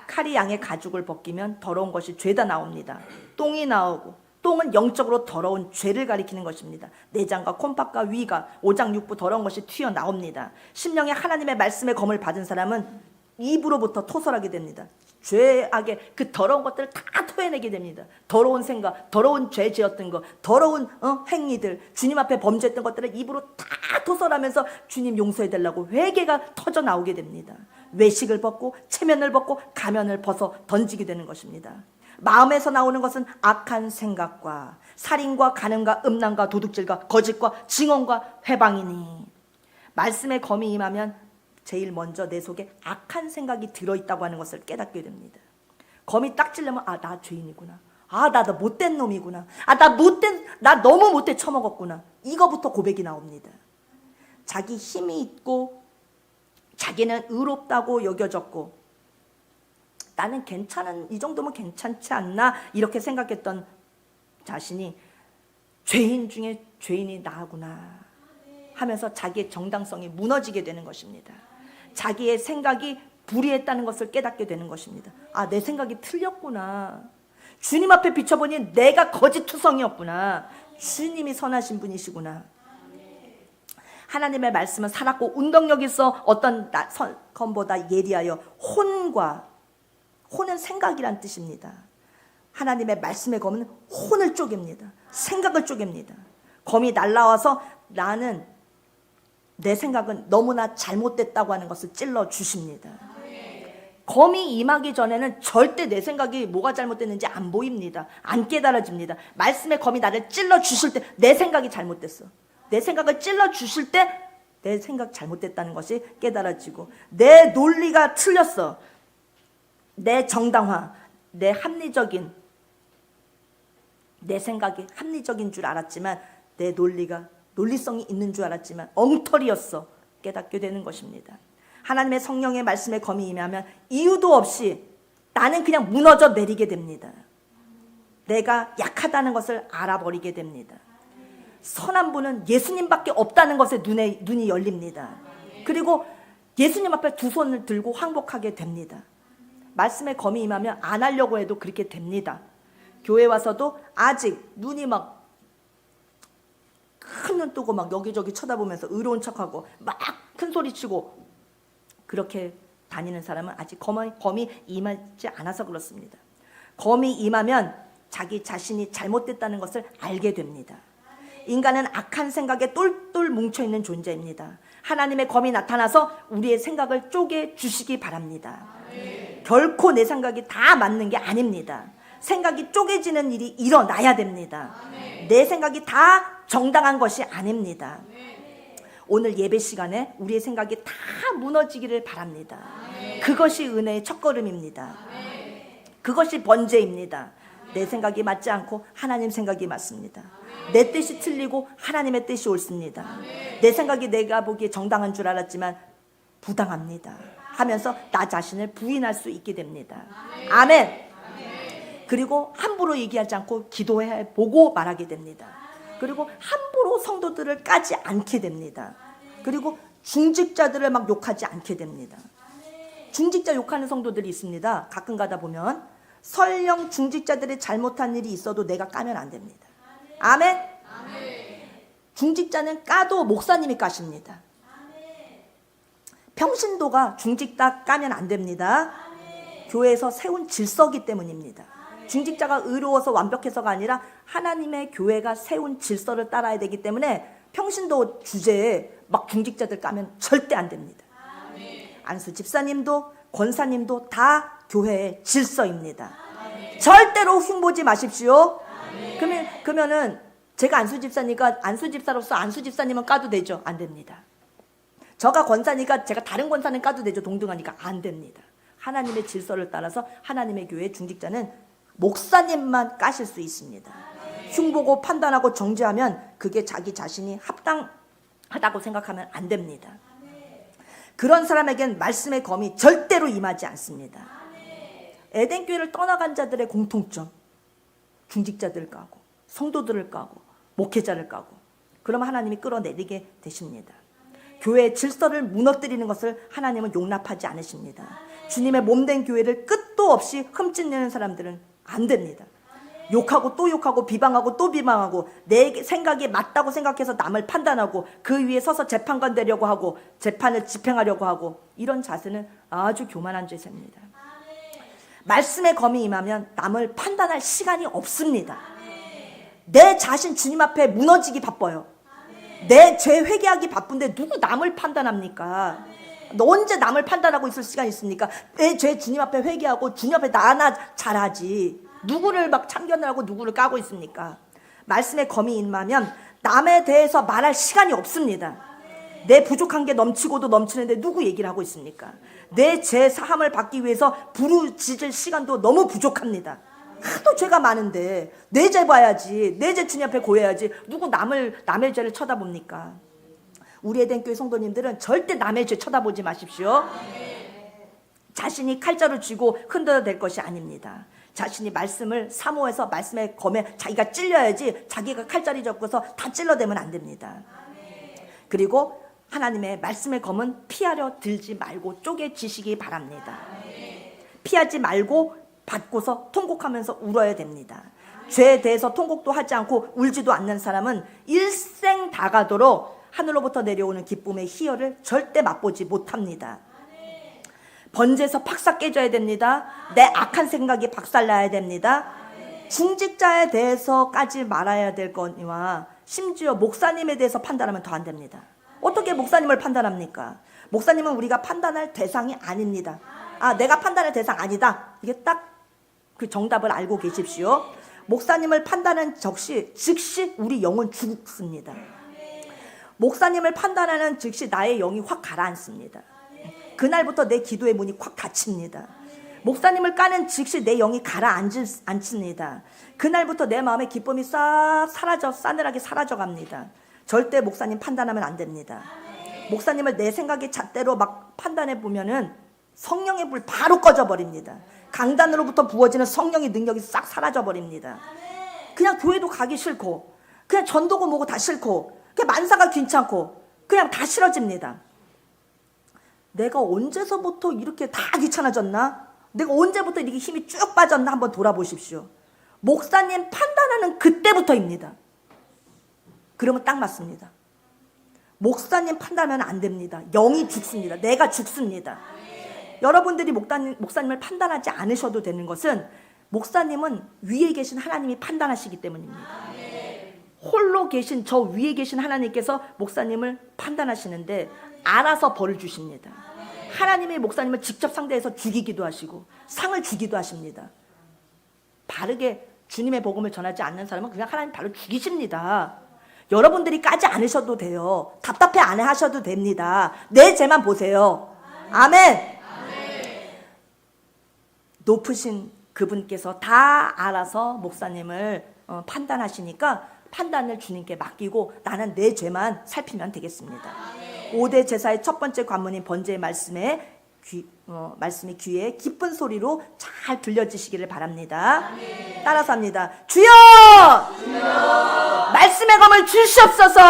Speaker 1: 칼이 양의 가죽을 벗기면 더러운 것이 죄다 나옵니다. 똥이 나오고 똥은 영적으로 더러운 죄를 가리키는 것입니다. 내장과 콩팥과 위가 오장육부 더러운 것이 튀어나옵니다. 심령에 하나님의 말씀의 검을 받은 사람은 입으로부터 토설하게 됩니다. 죄악의 그 더러운 것들을 다 토해내게 됩니다. 더러운 생각, 더러운 죄 지었던 것, 더러운 행위들, 주님 앞에 범죄했던 것들을 입으로 다 토설하면서 주님 용서해달라고 회개가 터져 나오게 됩니다. 외식을 벗고 체면을 벗고 가면을 벗어 던지게 되는 것입니다. 마음에서 나오는 것은 악한 생각과 살인과 간음과 음란과 도둑질과 거짓과 증언과 회방이니 말씀의 검이 임하면 제일 먼저 내 속에 악한 생각이 들어있다고 하는 것을 깨닫게 됩니다. 검이 딱 찔려면 나 죄인이구나. 나 못된 놈이구나. 나 너무 못돼 처먹었구나. 이거부터 고백이 나옵니다. 자기 힘이 있고 자기는 의롭다고 여겨졌고 나는 이 정도면 괜찮지 않나 이렇게 생각했던 자신이 죄인 중에 죄인이 나구나 하면서 자기의 정당성이 무너지게 되는 것입니다. 자기의 생각이 불의했다는 것을 깨닫게 되는 것입니다. 내 생각이 틀렸구나. 주님 앞에 비춰보니 내가 거짓투성이었구나. 주님이 선하신 분이시구나. 하나님의 말씀은 살았고 운동력 있어 어떤 검보다 예리하여 혼은 생각이란 뜻입니다. 하나님의 말씀의 검은 혼을 쪼갭니다. 생각을 쪼갭니다. 검이 날라와서 내 생각은 너무나 잘못됐다고 하는 것을 찔러 주십니다. 검이 임하기 전에는 절대 내 생각이 뭐가 잘못됐는지 안 보입니다. 안 깨달아집니다. 말씀의 검이 나를 찔러 주실 때 내 생각이 잘못됐어. 내 생각을 찔러 주실 때 내 생각 잘못됐다는 것이 깨달아지고 내 논리가 틀렸어. 내 정당화, 내 생각이 합리적인 줄 알았지만 내 논리성이 있는 줄 알았지만 엉터리였어. 깨닫게 되는 것입니다. 하나님의 성령의 말씀에 검이 임하면 이유도 없이 나는 그냥 무너져 내리게 됩니다. 내가 약하다는 것을 알아버리게 됩니다. 선한 분은 예수님밖에 없다는 것에 눈이 열립니다. 그리고 예수님 앞에 두 손을 들고 항복하게 됩니다. 말씀에 검이 임하면 안 하려고 해도 그렇게 됩니다. 교회 와서도 아직 눈이 막 큰 눈 뜨고 막 여기저기 쳐다보면서 의로운 척하고 막 큰 소리 치고 그렇게 다니는 사람은 아직 검이 임하지 않아서 그렇습니다. 검이 임하면 자기 자신이 잘못됐다는 것을 알게 됩니다. 인간은 악한 생각에 똘똘 뭉쳐있는 존재입니다. 하나님의 검이 나타나서 우리의 생각을 쪼개 주시기 바랍니다. 결코 내 생각이 다 맞는 게 아닙니다. 생각이 쪼개지는 일이 일어나야 됩니다. 내 생각이 다 정당한 것이 아닙니다. 오늘 예배 시간에 우리의 생각이 다 무너지기를 바랍니다. 그것이 은혜의 첫걸음입니다. 그것이 번제입니다. 내 생각이 맞지 않고 하나님 생각이 맞습니다. 내 뜻이 틀리고 하나님의 뜻이 옳습니다. 내 생각이 내가 보기에 정당한 줄 알았지만 부당합니다 하면서 나 자신을 부인할 수 있게 됩니다. 아멘. 그리고 함부로 얘기하지 않고 기도해 보고 말하게 됩니다. 그리고 함부로 성도들을 까지 않게 됩니다. 그리고 중직자들을 막 욕하지 않게 됩니다. 중직자 욕하는 성도들이 있습니다. 가끔 가다 보면 설령 중직자들이 잘못한 일이 있어도 내가 까면 안 됩니다. 아멘. 중직자는 까도 목사님이 까십니다. 평신도가 중직자 까면 안 됩니다. 교회에서 세운 질서기 때문입니다. 중직자가 의로워서 완벽해서가 아니라 하나님의 교회가 세운 질서를 따라야 되기 때문에 평신도 주제에 막 중직자들 까면 절대 안 됩니다. 안수 집사님도 권사님도 다 교회의 질서입니다. 절대로 흉보지 마십시오. 그러면은 제가 안수 집사니까 안수 집사로서 안수 집사님은 까도 되죠? 안 됩니다. 저가 권사니까 제가 다른 권사는 까도 되죠? 동등하니까 안 됩니다. 하나님의 질서를 따라서 하나님의 교회 중직자는 목사님만 까실 수 있습니다. 흉보고 판단하고 정죄하면 그게 자기 자신이 합당하다고 생각하면 안 됩니다. 그런 사람에겐 말씀의 검이 절대로 임하지 않습니다. 에덴교회를 떠나간 자들의 공통점, 중직자들을 까고 성도들을 까고 목회자를 까고 그러면 하나님이 끌어내리게 되십니다. 교회의 질서를 무너뜨리는 것을 하나님은 용납하지 않으십니다. 주님의 몸된 교회를 끝도 없이 흠집내는 사람들은 안 됩니다. 욕하고 또 욕하고 비방하고 또 비방하고 내 생각이 맞다고 생각해서 남을 판단하고 그 위에 서서 재판관 되려고 하고 재판을 집행하려고 하고 이런 자세는 아주 교만한 죄입니다. 말씀의 검이 임하면 남을 판단할 시간이 없습니다. 내 자신 주님 앞에 무너지기 바빠요. 내 죄 회개하기 바쁜데 누구 남을 판단합니까? 너 언제 남을 판단하고 있을 시간이 있습니까? 내 죄 주님 앞에 회개하고 주님 앞에 나나 잘하지. 누구를 막 참견을 하고 누구를 까고 있습니까? 말씀의 검이 임하면 남에 대해서 말할 시간이 없습니다. 내 부족한 게 넘치고도 넘치는데 누구 얘기를 하고 있습니까? 내 죄 사함을 받기 위해서 부르짖을 시간도 너무 부족합니다. 하도 죄가 많은데 내 죄 봐야지. 내 죄 주님 앞에 고해야지. 누구 남의 죄를 쳐다봅니까? 우리 에덴교회 성도님들은 절대 남의 죄 쳐다보지 마십시오. 자신이 칼자루 쥐고 흔들어 댈 것이 아닙니다. 자신이 말씀을 사모해서 말씀의 검에 자기가 찔려야지 자기가 칼자루 잡고서 다 찔러대면 안 됩니다. 그리고 하나님의 말씀의 검은 피하려 들지 말고 쪼개지시기 바랍니다. 피하지 말고 받고서 통곡하면서 울어야 됩니다. 죄에 대해서 통곡도 하지 않고 울지도 않는 사람은 일생 다 가도록 하늘로부터 내려오는 기쁨의 희열을 절대 맛보지 못합니다. 번제에서 팍싹 깨져야 됩니다. 내 악한 생각이 박살나야 됩니다. 중직자에 대해서 까지 말아야 될 거니와 심지어 목사님에 대해서 판단하면 더 안 됩니다. 어떻게 목사님을 판단합니까? 목사님은 우리가 판단할 대상이 아닙니다. 아, 내가 판단할 대상 아니다. 이게 딱 그 정답을 알고 계십시오. 목사님을 판단하는 즉시 우리 영은 죽습니다. 목사님을 판단하는 즉시 나의 영이 확 가라앉습니다. 그날부터 내 기도의 문이 확 닫힙니다. 목사님을 까는 즉시 내 영이 가라앉습니다. 그날부터 내 마음의 기쁨이 싹 싸늘하게 사라져갑니다. 절대 목사님 판단하면 안 됩니다. 목사님을 내 생각의 잣대로 막 판단해 보면은 성령의 불 바로 꺼져버립니다. 강단으로부터 부어지는 성령의 능력이 싹 사라져버립니다. 그냥 교회도 가기 싫고 그냥 전도고 뭐고 다 싫고 그냥 만사가 귀찮고 그냥 다 싫어집니다. 내가 언제서부터 이렇게 다 귀찮아졌나? 내가 언제부터 이렇게 힘이 쭉 빠졌나 한번 돌아보십시오. 목사님 판단하는 그때부터입니다. 그러면 딱 맞습니다. 목사님 판단하면 안 됩니다. 영이 죽습니다. 내가 죽습니다. 여러분들이 목사님을 판단하지 않으셔도 되는 것은 목사님은 위에 계신 하나님이 판단하시기 때문입니다. 홀로 계신 저 위에 계신 하나님께서 목사님을 판단하시는데 알아서 벌을 주십니다. 하나님이 목사님을 직접 상대해서 죽이기도 하시고 상을 주기도 하십니다. 바르게 주님의 복음을 전하지 않는 사람은 그냥 하나님 바로 죽이십니다. 여러분들이 까지 않으셔도 돼요. 답답해 안 하셔도 됩니다. 내 죄만 보세요. 아멘. 높으신 그분께서 다 알아서 목사님을 판단하시니까 판단을 주님께 맡기고 나는 내 죄만 살피면 되겠습니다. 5대 제사의 첫 번째 관문인 번제의 말씀이 귀에 기쁜 소리로 잘 들려지시기를 바랍니다. 따라서 합니다. 주여! 말씀의 검을 주시옵소서.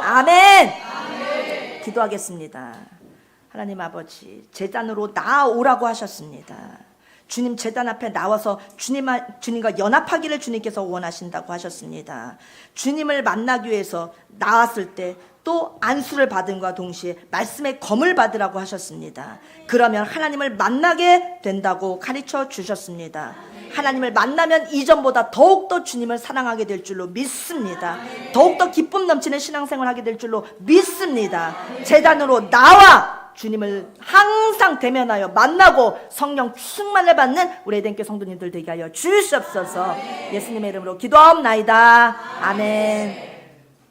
Speaker 1: 아멘. 기도하겠습니다. 하나님 아버지, 제단으로 나아오라고 하셨습니다. 주님 제단 앞에 나와서 주님과 연합하기를 주님께서 원하신다고 하셨습니다. 주님을 만나기 위해서 나왔을 때 또 안수를 받음과 동시에 말씀의 검을 받으라고 하셨습니다. 그러면 하나님을 만나게 된다고 가르쳐 주셨습니다. 하나님을 만나면 이전보다 더욱더 주님을 사랑하게 될 줄로 믿습니다. 더욱더 기쁨 넘치는 신앙생활을 하게 될 줄로 믿습니다. 제단으로 나와 주님을 항상 대면하여 만나고 성령 충만을 받는 우리 에덴교회 성도님들 되게 하여 주시옵소서. 예수님의 이름으로 기도하옵나이다. 아멘.